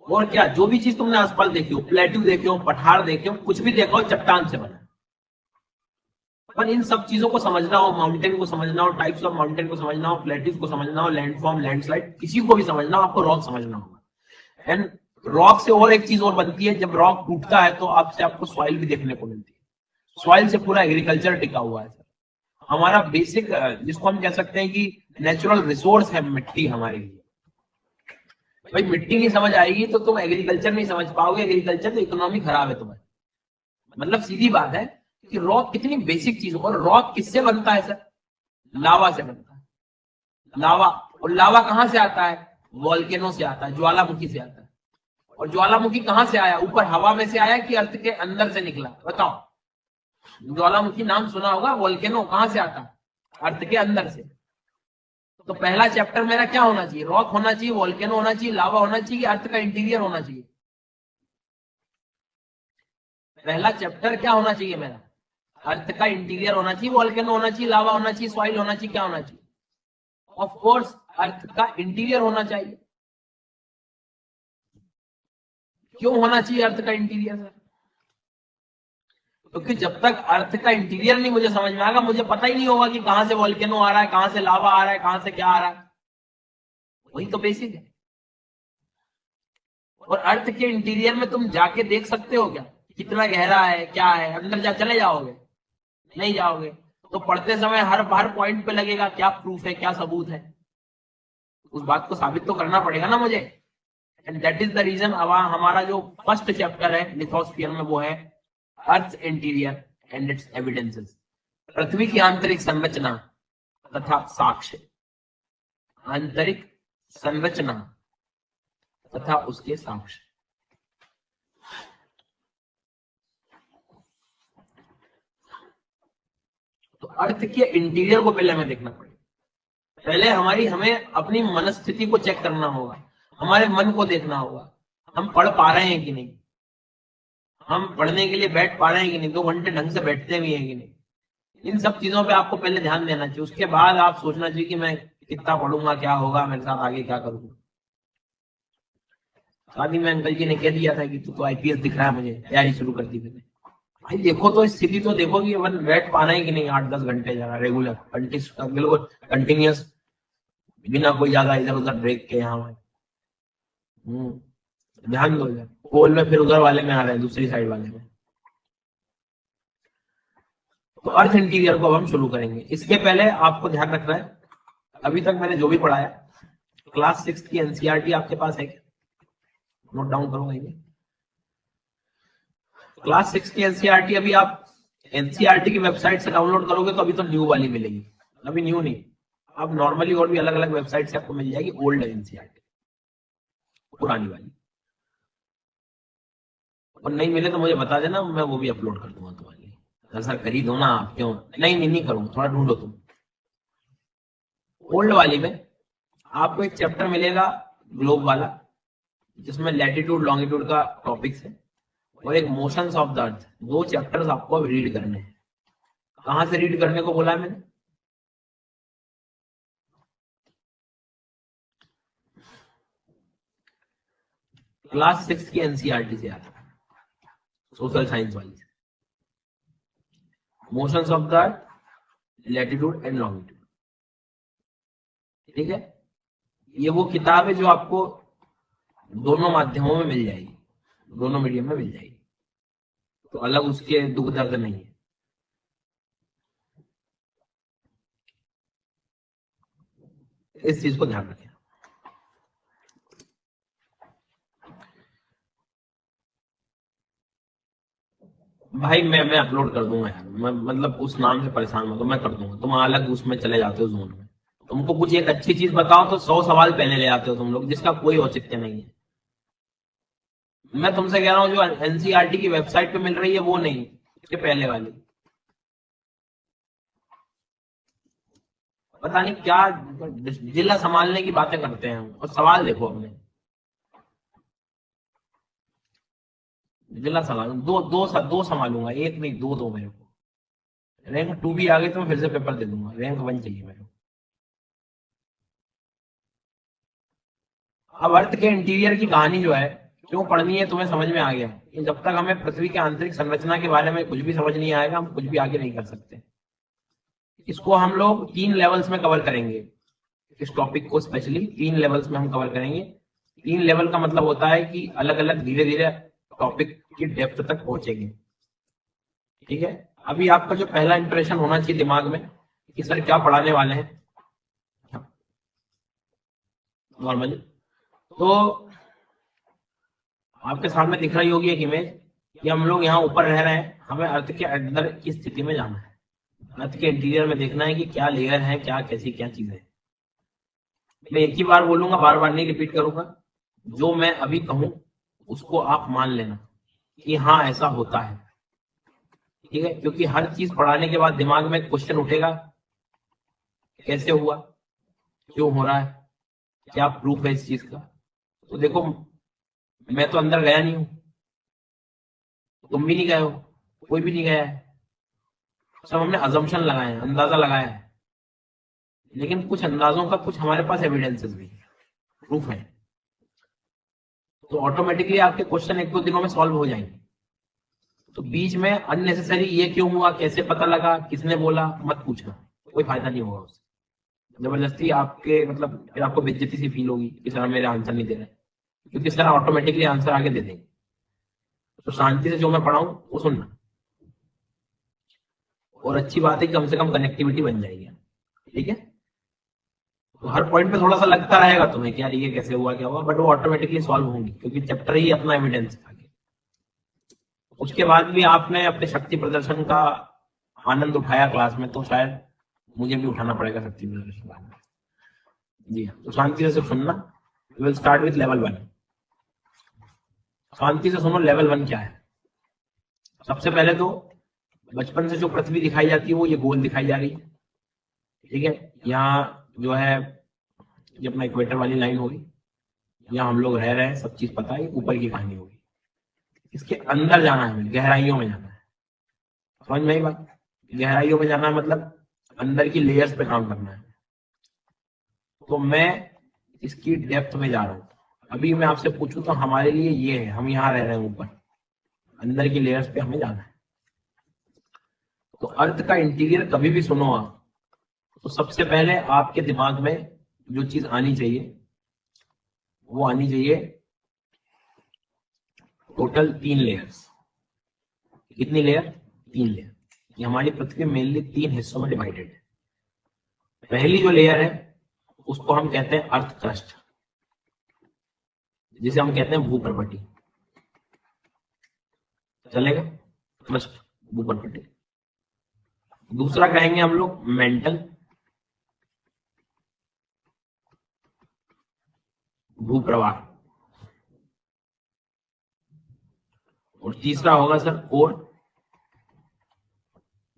और क्या, जो भी चीज तुमने आसपास देखी हो, प्लेट्यू देखे हो, पठार देखे हो, कुछ भी देखा हो, चट्टान से बना है। पर इन सब चीजों को समझना हो, माउंटेन को समझना हो, टाइप्स ऑफ माउंटेन को समझना हो, प्लेट्यूज को समझना हो, लैंडफॉर्म, लैंडस्लाइड, किसी को भी समझना हो, आपको रॉक समझना होगा। एंड रॉक से और एक चीज और बनती है, जब रॉक टूटता है तो आपसे आपको सॉइल भी देखने को मिलती है। सॉइल से पूरा एग्रीकल्चर टिका हुआ है। हमारा बेसिक, जिसको हम कह सकते हैं कि नेचुरल रिसोर्स है मिट्टी हमारे लिए। भाई मिट्टी नहीं समझ आएगी तो तुम एग्रीकल्चर नहीं समझ पाओगे, एग्रीकल्चर तो इकोनॉमी खराब है तुम्हारी। मतलब सीधी बात है कि रॉक कितनी बेसिक चीज, और रॉक किससे बनता है सर? लावा से बनता है। लावा, और लावा कहां से आता है? वॉल्केनो से आता है, ज्वालामुखी से आता है। और ज्वालामुखी कहां से आया? ऊपर हवा में से आया कि अर्थ के अंदर से निकला? बताओ। ज्वालामुखी नाम सुना होगा, वॉल्केनो कहां से आता है? अर्थ के अंदर से। तो पहला चैप्टर मेरा क्या होना चाहिए? रॉक होना चाहिए, वॉल्केनो होना चाहिए, लावा होना चाहिए, अर्थ का इंटीरियर होना चाहिए। पहला चैप्टर क्या होना चाहिए मेरा? अर्थ का इंटीरियर होना चाहिए, वॉल्केनो होना चाहिए, लावा होना चाहिए, सॉइल होना चाहिए, क्या होना चाहिए? ऑफ कोर्स अर्थ का इंटीरियर होना चाहिए। क्यों होना चाहिए अर्थ का इंटीरियर सर? क्योंकि जब तक अर्थ का इंटीरियर नहीं मुझे समझ में आएगा, मुझे पता ही नहीं होगा कि कहां से वॉल्केनो आ रहा है, कहां से लावा आ रहा है, कहां से क्या आ रहा है। वही तो बेसिक है। और अर्थ के इंटीरियर में तुम जाके देख सकते हो क्या कितना गहरा है, क्या है? अंदर चले जाओगे? नहीं जाओगे। तो पढ़ते समय हर हर पॉइंट पे लगेगा क्या प्रूफ है, क्या सबूत है। उस बात को साबित तो करना पड़ेगा ना मुझे। And that is the reason. अब हमारा जो फर्स्ट चैप्टर है लिथोस्फियर में वो है earth interior and its evidences. पृथ्वी की आंतरिक संरचना तथा साक्ष्य। आंतरिक संरचना तथा उसके साक्ष्य। तो अर्थ के इंटीरियर को पहले हमें देखना पड़ेगा। पहले हमें अपनी मनस्थिति को चेक करना होगा, हमारे मन को देखना होगा, हम पढ़ पा रहे हैं कि नहीं, हम पढ़ने के लिए बैठ पा रहे हैं कि नहीं, 2 घंटे ढंग से बैठते भी हैं कि नहीं। इन सब चीजों पे आपको पहले ध्यान देना चाहिए। उसके बाद आप सोचना चाहिए कि मैं कितना पढ़ूंगा, क्या होगा मेरे साथ आगे, क्या करूंगा। शादी में अंकल जी ने कह दिया था कि तू तो आईपीएस दिख रहा है, मुझे तैयारी शुरू कर दी मैंने। भाई देखो तो स्थिति तो देखो कि अपन बैठ पा रहे हैं कि नहीं 8-10 घंटे जरा रेगुलर बिल्कुल कंटिन्यूस, बिना कोई ज्यादा इधर उधर ब्रेक के। यहाँ ध्यान दो, पोल में फिर उधर वाले में आ रहे हैं, दूसरी साइड वाले में। तो अर्थ इंटीरियर को अब हम शुरू करेंगे। इसके पहले आपको ध्यान रखना है, अभी तक मैंने जो भी पढ़ाया क्लास 6 की एनसीईआरटी आपके पास है क्या? नोट डाउन करो कहीं। क्लास 6 की एनसीईआरटी अभी आप एनसीईआरटी की वेबसाइट से डाउनलोड करोगे तो अभी तो न्यू वाली मिलेगी। अभी न्यू नहीं, अब नॉर्मली और भी अलग अलग वेबसाइट से आपको मिल जाएगी ओल्ड एनसीईआरटी, पुरानी वाली। और नहीं मिले तो मुझे बता देना, मैं वो भी अपलोड कर दूंगा तुम्हारे लिए। सर कर ही दो ना आप, क्यों? नहीं करूंगा, थोड़ा ढूंढो तुम। ओल्ड वाली में आपको एक चैप्टर मिलेगा ग्लोब वाला, जिसमें लैटिट्यूड लॉन्गिट्यूड का टॉपिक्स है, और एक motions of the earth. 2 chapters आपको अब रीड करने हैं। कहां से रीड करने को बोला है मैंने? क्लास 6 की एनसीईआरटी से आता है, सोशल साइंस वाली से। Motions of the earth, latitude and longitude. ठीक है, ये वो किताब है जो आपको दोनों माध्यमों में मिल जाएगी, दोनों मीडियम में मिल जाएगी, तो अलग उसके दुख दर्द नहीं है। इस चीज को ध्यान रखें। भाई मैं अपलोड कर दूंगा यार, मैं मतलब उस नाम से परेशान मत हो, मैं कर दूंगा। तुम अलग उसमें चले जाते हो जोन में। तुमको कुछ एक अच्छी चीज बताओ तो 100 सवाल पहले ले आते हो तुम लोग, जिसका कोई औचित्य नहीं है। मैं तुमसे कह रहा हूँ जो एनसीईआरटी की वेबसाइट पे मिल रही है वो नहीं, इसके पहले वाली। पता नहीं क्या जिला संभालने की बातें करते हैं हम, और सवाल देखो अपने। जिला संभाल दो संभालूंगा, एक नहीं दो दो मेरे को। रैंक 2 भी आ गई तो मैं फिर से पेपर दे दूंगा, रैंक 1 चाहिए मेरे को। अब अर्थ के इंटीरियर की कहानी जो है क्यों पढ़नी है तुम्हें समझ में आ गया कि जब तक हमें पृथ्वी के आंतरिक संरचना के बारे में कुछ भी समझ नहीं आएगा, हम कुछ भी आगे नहीं कर सकते। इसको हम लोग 3 लेवल्स में कवर करेंगे। इस टॉपिक को स्पेशली 3 लेवल्स में हम कवर करेंगे। 3 लेवल का मतलब होता है कि अलग अलग धीरे धीरे टॉपिक की डेप्थ तक पहुंचेंगे। ठीक है, अभी आपका जो पहला इंप्रेशन होना चाहिए दिमाग में कि सर क्या पढ़ाने वाले हैं नॉर्मली, तो आपके सामने दिख रही होगी एक इमेज कि हम लोग यहाँ ऊपर रह रहे हैं, हमें अर्थ के अंदर की स्थिति में जाना है। अर्थ के इंटीरियर में देखना है कि क्या लेयर है, क्या कैसी क्या चीजें। मैं एक ही बार बोलूंगा, बार बार नहीं रिपीट करूंगा। जो मैं अभी कहूं उसको आप मान लेना कि हाँ ऐसा होता है। ठीक है, क्योंकि हर चीज पढ़ाने के बाद दिमाग में क्वेश्चन उठेगा, कैसे हुआ, क्यों हो रहा है, क्या प्रूफ है इस चीज का। तो देखो, मैं तो अंदर गया नहीं हूं, तुम भी नहीं गए हो, कोई भी नहीं गया है। सब हमने अजम्पशन लगाए हैं, अंदाजा लगाया है। लेकिन कुछ अंदाजों का कुछ हमारे पास एविडेंसेस भी, प्रूफ है। तो ऑटोमेटिकली आपके क्वेश्चन 1-2 दिनों में सॉल्व हो जाएंगे। तो बीच में अननेसेसरी ये क्यों हुआ, कैसे पता लगा, किसने बोला, मत पूछना, कोई फायदा नहीं होगा उससे। जबरदस्ती आपके मतलब फिर आपको बेइज्जती सी फील होगी कि सर मेरे आंसर नहीं दे रहे, क्योंकि सर ऑटोमेटिकली आंसर आगे दे देंगे। तो शांति से जो मैं पढ़ाऊं वो सुनना, और अच्छी बात है कि कम से कम कनेक्टिविटी बन जाएगी। ठीक है, तो हर पॉइंट पे थोड़ा सा लगता रहेगा तुम्हें कि यार ये कैसे हुआ क्या हुआ, बट वो ऑटोमेटिकली सॉल्व होंगी क्योंकि चैप्टर ही अपना एविडेंस है आगे। उसके बाद भी आपने अपने शक्ति प्रदर्शन का आनंद उठाया क्लास में, तो शायद मुझे भी उठाना पड़ेगा शक्ति प्रदर्शन बाद में। जी हाँ, तो शांति से सिर्फ सुनना। Will start with level 1। शांति से सुनो, लेवल 1 क्या है। सबसे पहले तो बचपन से जो पृथ्वी दिखाई जाती है वो ये गोल दिखाई जा रही है। ठीक है, यहाँ जो है ये अपना इक्वेटर वाली लाइन होगी, यहाँ हम लोग रह रहे हैं, सब चीज पता है, ऊपर की कहानी होगी। इसके अंदर जाना है, हमें गहराइयों में जाना है। समझ में आई बात? गहराइयों में जाना है मतलब अंदर की लेयर्स पे काम करना है। तो मैं इसकी डेप्थ में जा रहा हूँ। अभी मैं आपसे पूछूं तो हमारे लिए ये है, हम यहाँ रह रहे हैं ऊपर, अंदर की लेयर्स पे हमें जाना है। तो अर्थ का इंटीरियर कभी भी सुनो आप, तो सबसे पहले आपके दिमाग में जो चीज आनी चाहिए वो आनी चाहिए टोटल 3 लेयर्स। कितनी लेयर? 3 लेयर। ये हमारी पृथ्वी मेनली 3 हिस्सों में डिवाइडेड है। पहली जो लेयर है उसको हम कहते हैं अर्थ क्रस्ट, जिसे हम कहते हैं भूप्रपटी। चलेगा? क्रस्ट, भूप्रपटी। दूसरा कहेंगे हम लोग मेंटल, भूप्रवाह। और तीसरा होगा सर कोर,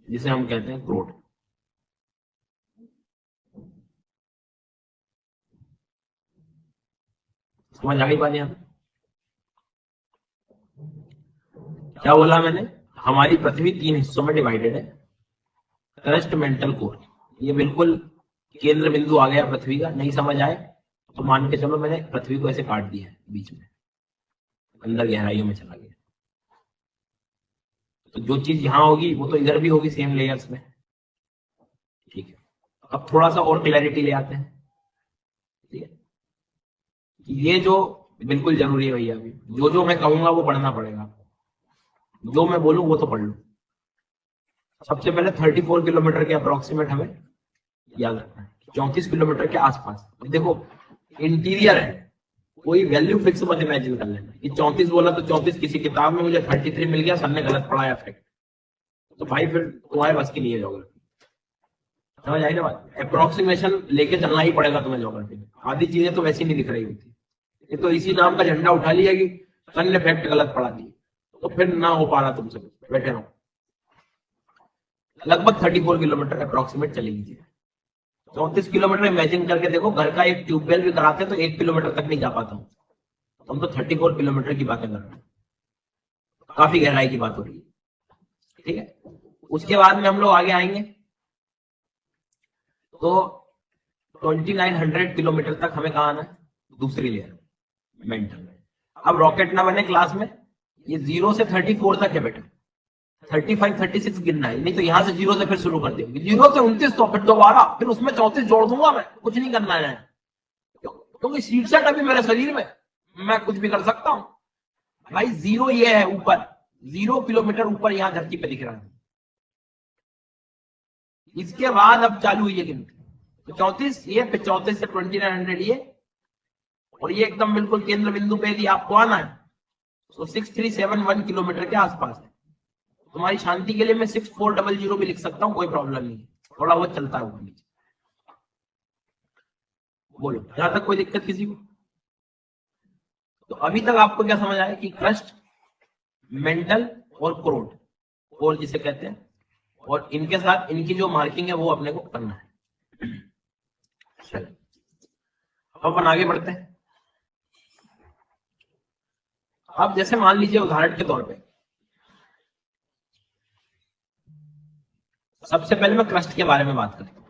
जिसे हम कहते हैं क्रोड। समझ आ गई बात यहाँ? क्या बोला मैंने? हमारी पृथ्वी 3 हिस्सों में डिवाइडेड है, क्रस्ट, मेंटल, कोर। ये बिल्कुल केंद्र बिंदु आ गया पृथ्वी का। नहीं समझ आए तो मान के चलो मैंने पृथ्वी को ऐसे काट दिया है बीच में, अंदर गहराइयों में चला गया। तो जो चीज यहां होगी वो तो इधर भी होगी सेम लेयर्स में। ठीक है, अब थोड़ा सा और क्लैरिटी ले आते हैं। ठीक है, ये जो बिल्कुल जरूरी है भैया, अभी जो मैं कहूंगा वो पढ़ना पड़ेगा, जो मैं बोलूं वो तो पढ़ लो। सबसे पहले 34 किलोमीटर के अप्रोक्सीमेट हमें याद रखना है, 34 किलोमीटर के आसपास। देखो इंटीरियर है, कोई वैल्यू फिक्स मत इमेजिन कर लेना कि 34 बोला तो 34, किसी किताब में मुझे 33 मिल गया, सर ने गलत पढ़ाया फैक्ट, तो भाई फिर तुम्हारे बस की नहीं है ज्योग्राफी। समझ आई ना बात? अप्रोक्सीमेशन लेके चलना ही पड़ेगा तुम्हें ज्योग्राफी में, आधी चीजें तो वैसी नहीं दिख रही होती। ये तो इसी नाम का झंडा उठा लिया कि सर ने फैक्ट गलत पढ़ा दिए, तो फिर ना हो पा रहा तुमसे, बैठे रहो। लगभग 34 किलोमीटर अप्रोक्सीमेट चलेगी। 34 किलोमीटर इमेजिन करके देखो, घर का एक ट्यूबवेल भी कराते तो 1 किलोमीटर तक नहीं जा पाता हूँ, हम तो 34 किलोमीटर की बातें कर रहे हैं, काफी गहराई की बात हो रही है। ठीक है, उसके बाद में हम लोग आगे आएंगे तो 2900 किलोमीटर तक हमें कहा आना है, दूसरी लेयर मेंटल में। अब रॉकेट ना बने क्लास में, ये 0 से 34 तक है बेटा, 35 36 गिनना है, नहीं तो यहां से 0 से फिर शुरू कर देंगे, 0 से 29 तो फिर दोबारा फिर उसमें 34 जोड़ दूंगा मैं, कुछ नहीं करना है क्योंकि शीर्षक अभी मेरे शरीर में, मैं कुछ भी कर सकता हूं भाई। 0 ये है ऊपर, 0 किलोमीटर ऊपर यहां धरती पे दिख रहा है। इसके बाद अब चालू हुई है गिनती, तो 34 ये, फिर 34 से 2900 ये, और ये एकदम बिल्कुल केंद्र बिंदु पे यदि आपको आना है तो 6371 किलोमीटर के आसपास है। तुम्हारी शांति के लिए मैं 6400 भी लिख सकता हूँ, कोई प्रॉब्लम नहीं है, थोड़ा बहुत चलता है ऊपर नीचे। बोलो यहां तक कोई दिक्कत किसी को? तो अभी तक आपको क्या समझ आया कि क्रस्ट, मेंटल और क्रोड, और जिसे कहते हैं, और इनके साथ इनकी जो मार्किंग है वो अपने को करना है। चलो अब अपन आगे बढ़ते हैं। अब जैसे मान लीजिए उदाहरण के तौर पे, सबसे पहले मैं क्रस्ट के बारे में बात करता हूँ।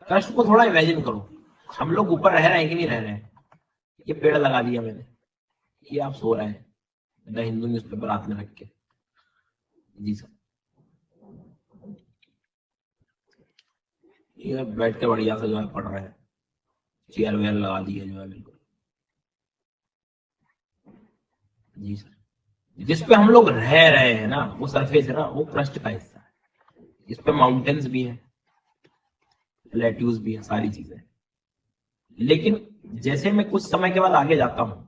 क्रस्ट को थोड़ा इमेजिन करो, हम लोग ऊपर रह रहे हैं कि नहीं रह रहे हैं? ये पेड़ लगा दिया मैंने, ये आप सो रहे हैं द हिंदू न्यूज़पेपर हाथ में रख के। जी सर, ये बैठ के बढ़िया से जो है पढ़ रहे हैं, चेयर वेयर लगा दी है जो है बिल्कुल। जी सर, जिस पे हम लोग रह रहे हैं ना, वो सरफेस है ना, वो क्रस्ट का हिस्सा है। इस पे माउंटेन्स भी है, प्लेट्यूज भी है, सारी चीजें। लेकिन जैसे मैं कुछ समय के बाद आगे जाता हूं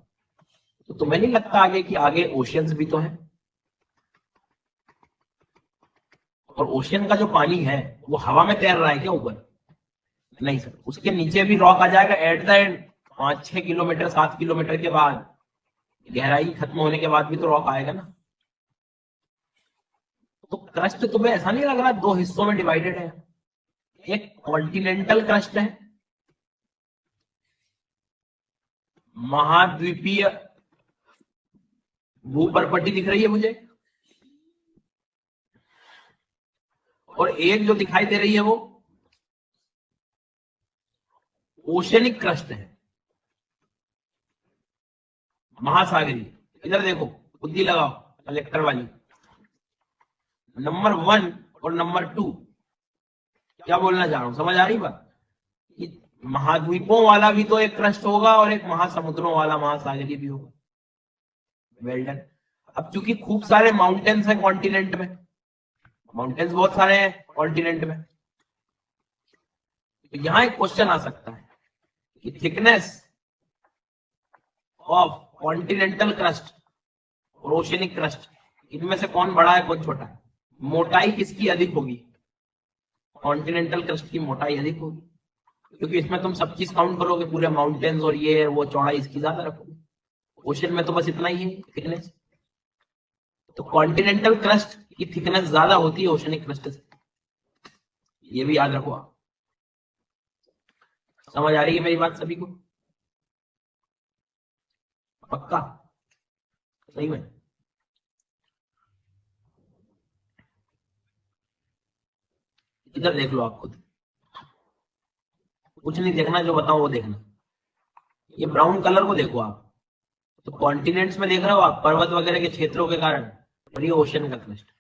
तो तुम्हें नहीं लगता आगे कि आगे ओशियंस भी तो है, और ओशियन का जो पानी है वो हवा में तैर रहा है क्या ऊपर? नहीं सर, उसके नीचे भी रॉक आ जाएगा at the end, 5-6 kilometre 7 kilometre के बाद, गहराई खत्म होने के बाद भी तो रॉक आएगा ना। तो क्रस्ट तुम्हें ऐसा नहीं लग रहा दो हिस्सों में डिवाइडेड है? एक कॉन्टिनेंटल क्रस्ट है, महाद्वीपीय भूपर्पट्टी दिख रही है मुझे, और एक जो दिखाई दे रही है वो ओशनिक क्रस्ट है, महासागरीय। इधर देखो, बुद्धि लगाओ कलेक्टर वाली। नंबर 1 और नंबर 2, क्या बोलना चाह रहा हूं, समझ आ रही बात? कि महाद्वीपों वाला भी तो एक क्रस्ट होगा और एक महासमुद्रों वाला महासागरीय भी होगा। Well done. अब चूंकि खूब सारे माउंटेन्स हैं कॉन्टिनेंट में, माउंटेन्स बहुत सारे हैं कॉन्टिनेंट में, तो यहां एक क्वेश्चन आ सकता है कि थिकनेस ऑफ कॉन्टिनेंटल क्रस्ट और ओशियनिक क्रस्ट, इनमें से कौन बड़ा है कौन छोटा है? मोटाई किसकी अधिक होगी? कॉन्टिनेंटल क्रस्ट की मोटाई अधिक होगी, क्योंकि इसमें तुम सब चीज काउंट करोगे, पूरे माउंटेन्स और ये वो, चौड़ाई इसकी ज्यादा रखोगे। ओशन में तो बस इतना ही है थिकनेस, तो कॉन्टिनेंटल क्रस्ट की थिकनेस ज्यादा होती है ओशनिक क्रस्ट से, ये भी याद रखो आप। समझ आ रही है मेरी बात सभी को? पक्का? सही में। इधर देख लो आप खुद, कुछ नहीं देखना, जो बताऊं वो देखना। ये ब्राउन कलर को देखो आप, तो कॉन्टिनेंट्स में देख रहे हो आप, पर्वत वगैरह के क्षेत्रों के कारण, और ये ओशन का क्रस्ट।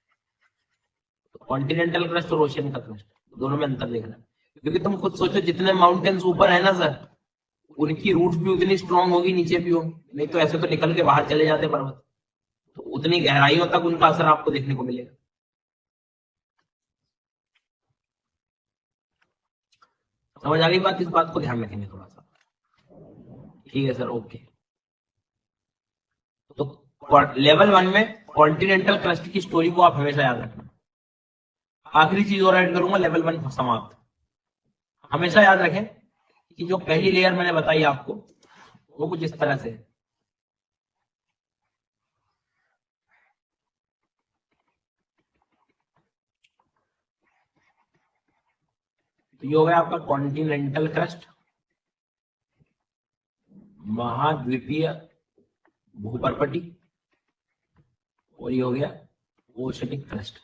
कॉन्टिनेंटल क्रस्ट और ओशन का क्रस्ट, दोनों में अंतर देखना। क्योंकि तुम खुद सोचो, जितने माउंटेन्स ऊपर है ना सर, उनकी रूट्स भी उतनी स्ट्रांग होगी, नीचे भी होगी, नहीं तो ऐसे तो निकल के बाहर चले जाते पर्वत, तो उतनी गहराइयों तक उनका असर आपको देखने को मिलेगा। समझ आ गई बात? इस बात को ध्यान रखेंगे थोड़ा सा। ठीक है सर, ओके। तो लेवल 1 में कॉन्टिनेंटल क्रस्ट की स्टोरी को आप हमेशा याद रखना। आखिरी चीज और ऐड करूंगा, लेवल 1 समाप्त। हमेशा याद रखें कि जो पहली लेयर मैंने बताई आपको, वो कुछ इस तरह से है। तो ये हो गया आपका कॉन्टिनेंटल क्रस्ट, महाद्वीपीय भूपर्पटी, और ये हो गया ओशनिक क्रस्ट।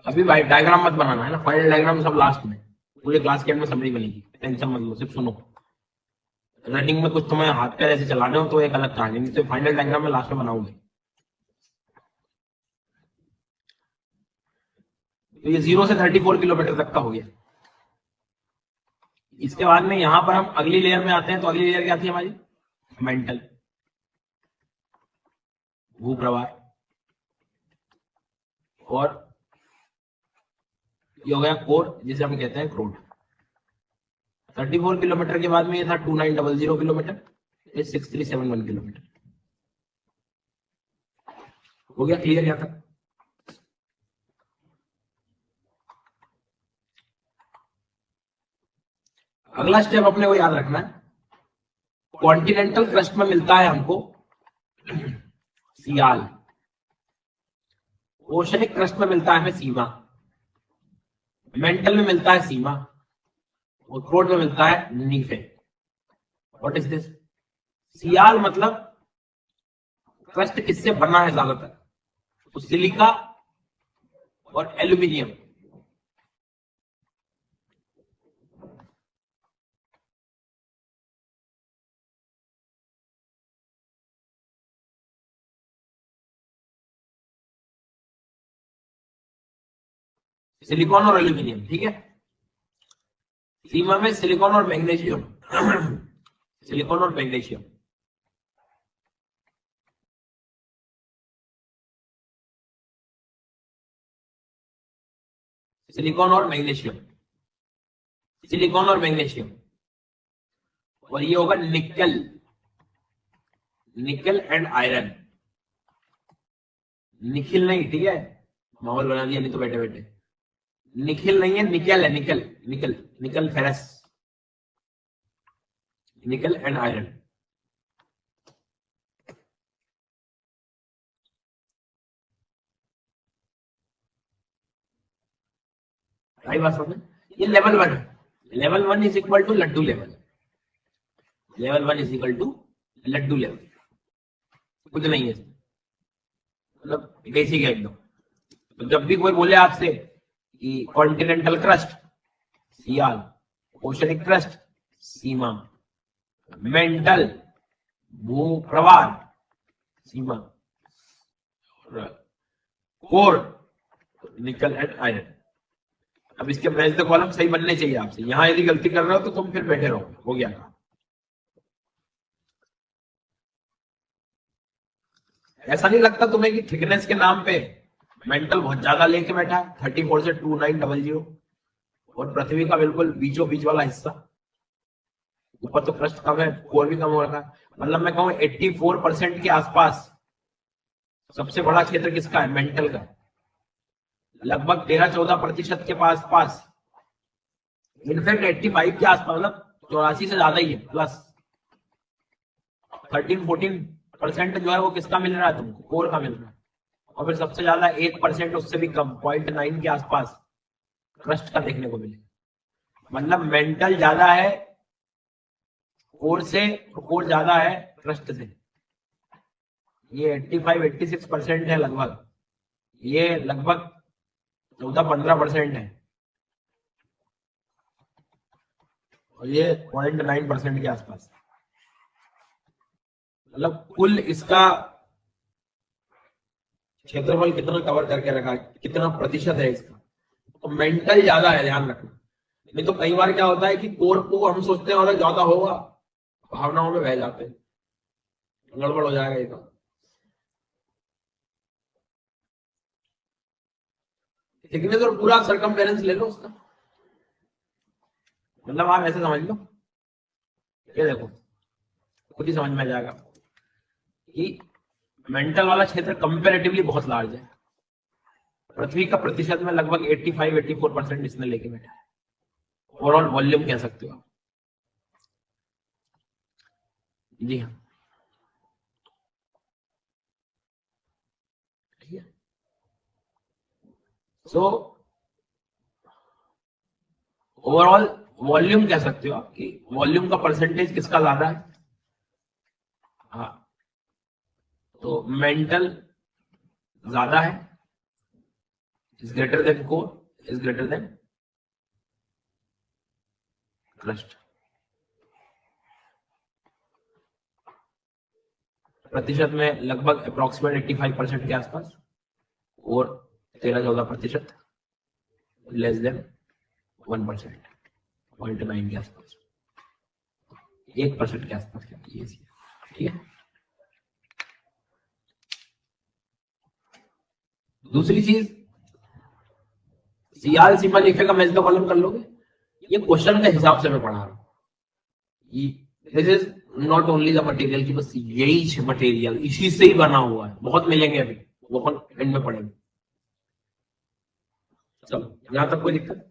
अभी भाई डायग्राम मत बनाना है ना, फाइनल डायग्राम सब लास्ट में, पूरे क्लास के एंड में समरी बनेगी, टेंशन मत लो, सिर्फ सुनो। रनिंग में कुछ तुम्हें हाथ पैर ऐसे चलाने हो तो एक अलग कहानी, नहीं तो फाइनल डायग्राम में लास्ट में बनाओगे। तो ये 0 से 34 किलोमीटर तक का हो गया। इसके बाद में यहां पर हम अगली लेयर में आते हैं। तो अगली लेयर क्या थी हमारी? मेंटल, भूप्रवाह, और ये हो गया कोर, जिसे हम कहते हैं क्रोड। 34 किलोमीटर के बाद में ये था 2900 किलोमीटर, ये 6371 किलोमीटर हो गया। क्लियर क्या था? अगला स्टेप अपने को याद रखना है, कॉन्टिनेंटल क्रस्ट में मिलता है हमको सियाल, ओशनिक क्रस्ट में मिलता है हमें सीमा, मेंटल में मिलता है सीमा, और क्रोड में मिलता है nife. What is this? Sial मतलब क्रस्ट किससे बना है ज्यादातर? तो सिलिका और एल्यूमिनियम। सिलिकॉन और एल्यूमिनियम, ठीक है। सीमा में सिलिकॉन और मैग्नीशियम सिलिकॉन और मैग्नीशियम। सिलिकॉन और मैग्नीशियम, सिलिकॉन और मैग्नीशियम। और ये होगा निकल, निकल एंड आयरन। निखिल नहीं, ठीक है, माहौल बना दिया नहीं तो बैठे बैठे। निखिल नहीं है, निकल है, निकल, निकल, निकल फेरस, निकल एंड आयरन। आई बात समझ? ये लेवल 1 है। Level 1 is equal to laddoo level, level 1 is equal to laddoo level, कुछ नहीं है, मतलब बेसिक है एकदम। तो जब भी कोई बोले आपसे कि continental crust sial, oceanic crust sima, mantle भूप्रवाह sima, core nickel and iron. अब इसके ब्रैकेट द कॉलम सही बनने चाहिए आपसे। यहां यदि गलती कर रहे हो तो तुम फिर बैठे रहो, हो गया काम। ऐसा नहीं लगता तुम्हें कि थिकनेस के नाम पे मेंटल बहुत ज्यादा लेके बैठा है, 34 से 2900, और पृथ्वी का बिल्कुल बीचों बीच वाला हिस्सा, ऊपर तो क्रस्ट कम है, कोर भी कम हो रखा है। मतलब मैं कहूँ 84% के आसपास सबसे बड़ा क्षेत्र किसका है? मेंटल का। लगभग 13-14% के पास पास, इनफैक्ट 85 के आसपास, मतलब 84 से ज्यादा ही है, प्लस 13-14% जो है वो किसका मिल रहा है तुमको? कोर का मिल रहा है। और फिर सबसे ज्यादा 1%, उससे भी कम, 0.9 के आसपास क्रस्ट का देखने को मिले। मतलब मेंटल ज्यादा है कोर से, कोर ज्यादा है क्रस्ट से। ये 85-86% है लगभग, ये लगभग 14-15% है, और ये 0.9% के आसपास। मतलब कुल इसका क्षेत्रफल कितना कवर करके रखा है, कितना प्रतिशत है इसका, तो मेंटल ज्यादा है, ध्यान रखना। नहीं तो कई बार क्या होता है कि कोर को हम सोचते हैं और ज्यादा होगा, भावनाओं में बह जाते हैं, गड़बड़ हो जाएगा ये तो। थिकनेस और पूरा सरकमफेरेंस ले लो उसका, मतलब आप ऐसे समझ लो, ये देखो खुद ही समझ में आ जाएगा कि मेंटल वाला क्षेत्र कंपेरेटिवली बहुत लार्ज है। पृथ्वी का प्रतिशत में लगभग 85-84% इसने लेके बैठा है, ओवरऑल वॉल्यूम कह सकते हो आप। जी हाँ, ठीक है। सो ओवरऑल वॉल्यूम कह सकते हो आप कि वॉल्यूम का परसेंटेज किसका ज्यादा है। हाँ, तो मेंटल ज्यादा है, is greater than core, is greater than crust. प्रतिशत में लगभग अप्रोक्सीमेट 85% के आसपास, और 13-14% लेस देन 1%, 0.9 के आसपास, 1% के आसपास क्या, ठीक है। दूसरी चीज, सियाल सीमा लिखे का मैच तो कॉलम कर लोगे, ये क्वेश्चन के हिसाब से मैं पढ़ा रहा हूँ। This is not only the material की बस यही मटेरियल इसी से ही बना हुआ है, बहुत मिलेंगे अभी, वो अपन एंड में पढ़ेंगे। चलो यहां तक कोई दिक्कत।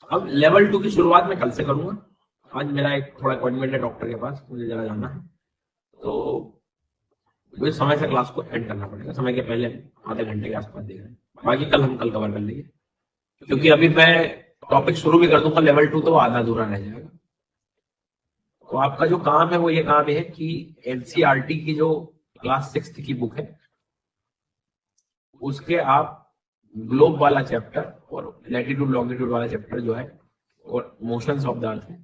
अब लेवल 2 की शुरुआत मैं कल से करूंगा, आज मेरा एक थोड़ा अपॉइंटमेंट है डॉक्टर के पास, मुझे जरा जाना है, तो मुझे समय से क्लास को एंड करना पड़ेगा, समय के पहले आधे घंटे के आसपास देख रहे हैं, बाकी कल हम कल कवर कर लेंगे, क्योंकि अभी मैं टॉपिक शुरू भी कर दूंगा लेवल 2 तो आधा अधूरा रह जाएगा। तो आपका जो काम है वो ये काम है कि एनसीईआरटी की जो क्लास 6 की बुक है उसके आप ग्लोब वाला चैप्टर और लैटिट्यूड लॉन्गिट्यूड वाला चैप्टर जो है और मोशंस ऑफ द अर्थ है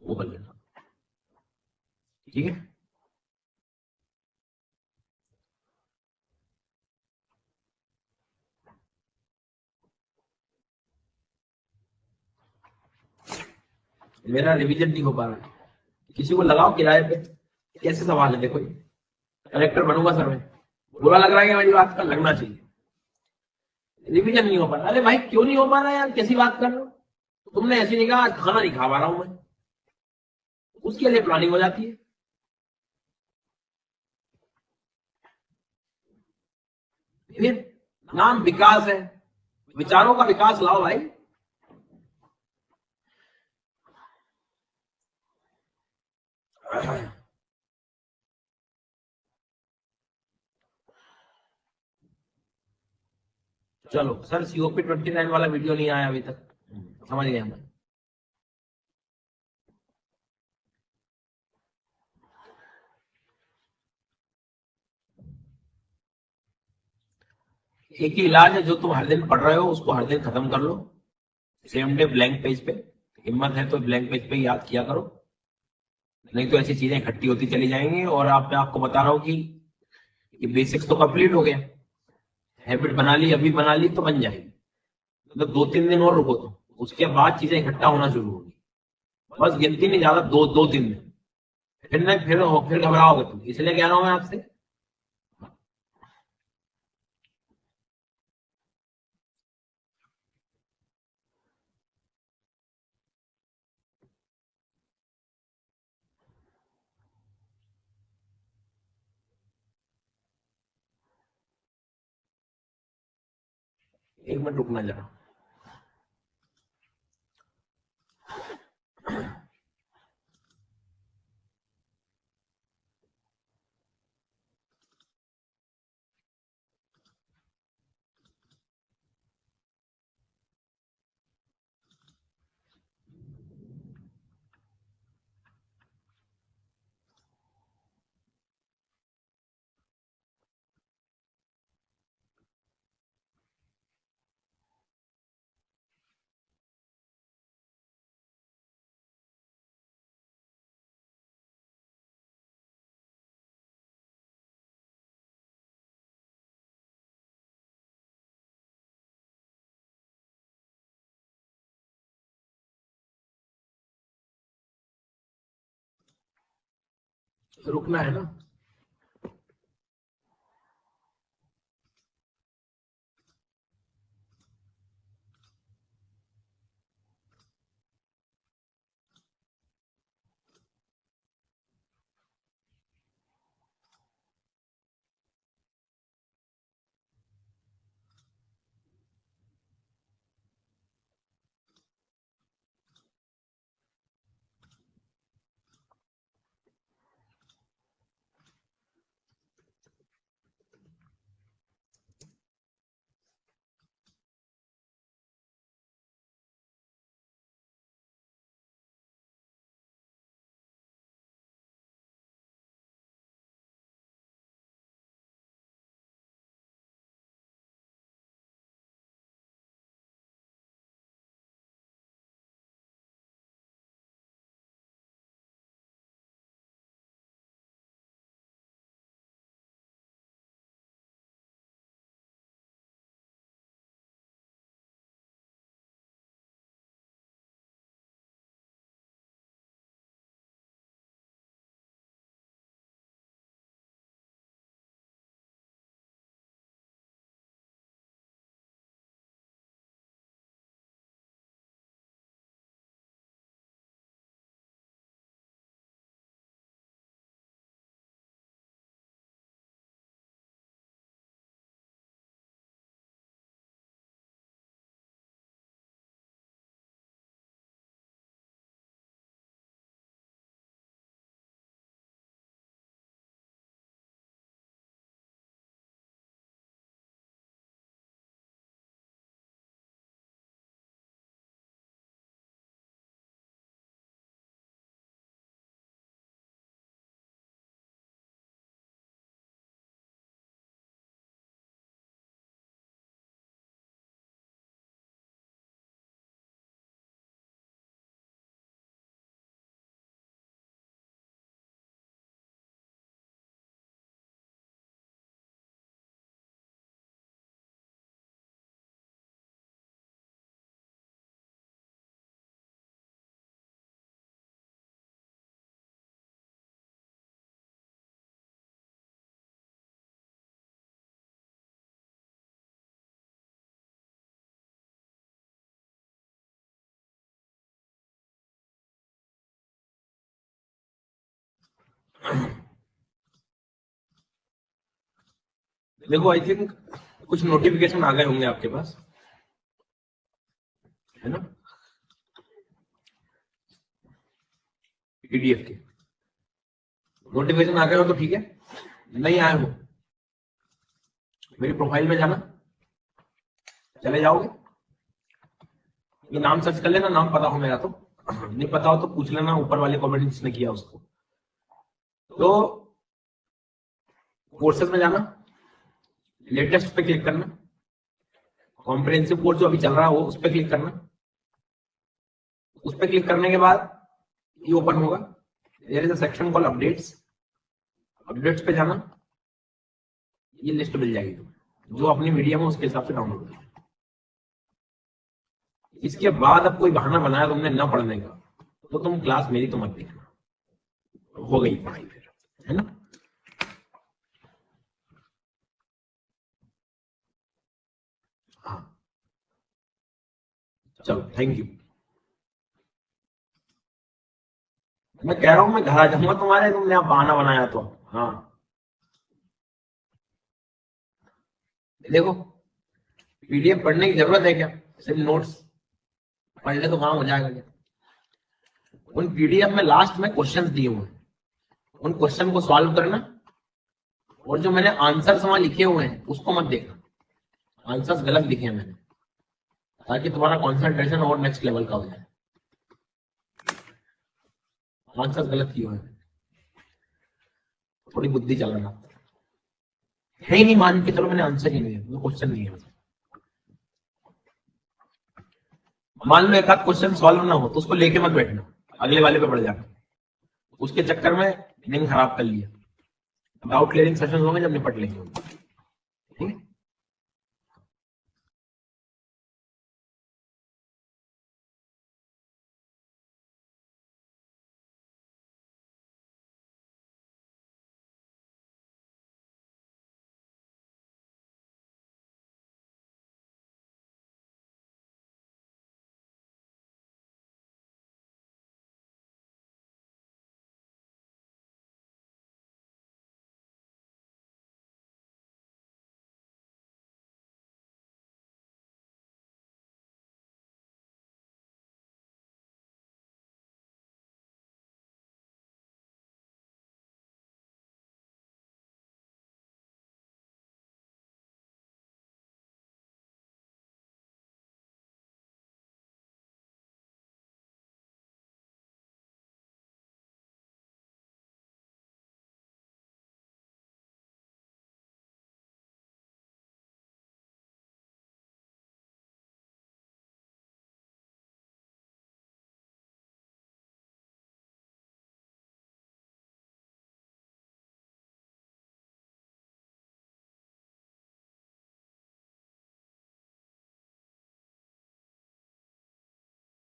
वो कर लेना, ठीक है। मेरा रिवीजन नहीं हो पा रहा है, किसी को लगाओ किराए पे, कैसे सवाल है देखो, कलेक्टर बनूंगा सर मैं, बुरा लग रहा है कि मेरी बात का लगना चाहिए, रिवीजन नहीं हो पा रहा। अरे भाई क्यों नहीं हो पा रहा है यार, कैसी बात कर रहे हो, तुमने ऐसी नहीं कहा आज खाना नहीं खा पा रहा हूं मैं, उसके लिए प्लानिंग हो जाती है। फिर नाम विकास है, विचारों का विकास लाओ भाई। चलो सर, सीओपी 29 वाला वीडियो नहीं आया अभी तक, समझ गया मैं। एक ही इलाज है, जो तुम हर दिन पढ़ रहे हो उसको हर दिन खत्म कर लो, सेम डे ब्लैंक पेज पे, हिम्मत है तो ब्लैंक पेज पे याद किया करो, नहीं तो ऐसी चीजें इकट्ठी होती चली जाएंगी। और आप, मैं आपको बता रहा हूँ कि बेसिक्स तो कंप्लीट हो गया, हैबिट बना ली, अभी बना ली तो बन जाएगी, मतलब 2-3 दिन और रुको तो उसके बाद चीजें इकट्ठा होना शुरू होगी, बस गिनती नहीं ज्यादा, 2-3 दिन, फिर नहीं, फिर घबराओगे तुम, इसलिए कह रहा हूं मैं आपसे। एक मिनट रुकना जरा। रुकना है ना। देखो आई थिंक कुछ नोटिफिकेशन आ गए होंगे आपके पास, है ना, पीडीएफ के नोटिफिकेशन आ गए हो तो ठीक है, नहीं आए हो मेरी प्रोफाइल में जाना, चले जाओगे, ये नाम सर्च कर लेना, नाम पता हो मेरा तो, नहीं पता हो तो पूछ लेना ऊपर वाले कमेंट जिसने किया उसको। तो कोर्सेज में जाना, लेटेस्ट पे क्लिक करना, कॉम्प्रिहेंसिव कोर्स जो अभी चल रहा है वो उस पर क्लिक करना, उस पर क्लिक करने के बाद ये ओपन होगा, there is a section called updates, updates पे जाना, ये लिस्ट मिल जाएगी तुम्हें जो अपनी मीडियम है उसके हिसाब से डाउनलोड करना। इसके बाद अब कोई बहाना बनाया तुमने ना पढ़ने का तो तुम क्लास मेरी तो मत देखना, हो गई पढ़ाई फिर, है ना। हाँ चलो थैंक यू। मैं कह रहा हूं मैं घर आ जाऊंगा तुम्हारे, तुमने आप बहाना बनाया तो। हाँ देखो पीडीएफ पढ़ने की जरूरत है क्या, सिर्फ नोट्स पढ़ ले तो काम हो जाएगा क्या। उन पीडीएफ में लास्ट में क्वेश्चंस दिए हुए हैं, उन क्वेश्चन को सॉल्व करना, और जो मैंने आंसर्स वहां लिखे हुए हैं उसको मत देखना, आंसर्स गलत लिखे हैं मैंने, ताकि तुम्हारा कॉन्सेंट्रेशन और नेक्स्ट लेवल का हो जाए। आंसर्स गलत किए हुए हैं, थोड़ी बुद्धि चलाना है ही नहीं, मान के चलो मैंने आंसर ही नहीं है, क्वेश्चन नहीं है। मान लो एक आध क्वेश्चन सॉल्व ना हो तो उसको लेके मत बैठना, अगले वाले पे पड़ जाना, उसके चक्कर में नींद खराब कर लिया। डाउट क्लियरिंग सेशन होंगे जब निपट लेंगे, ठीक है।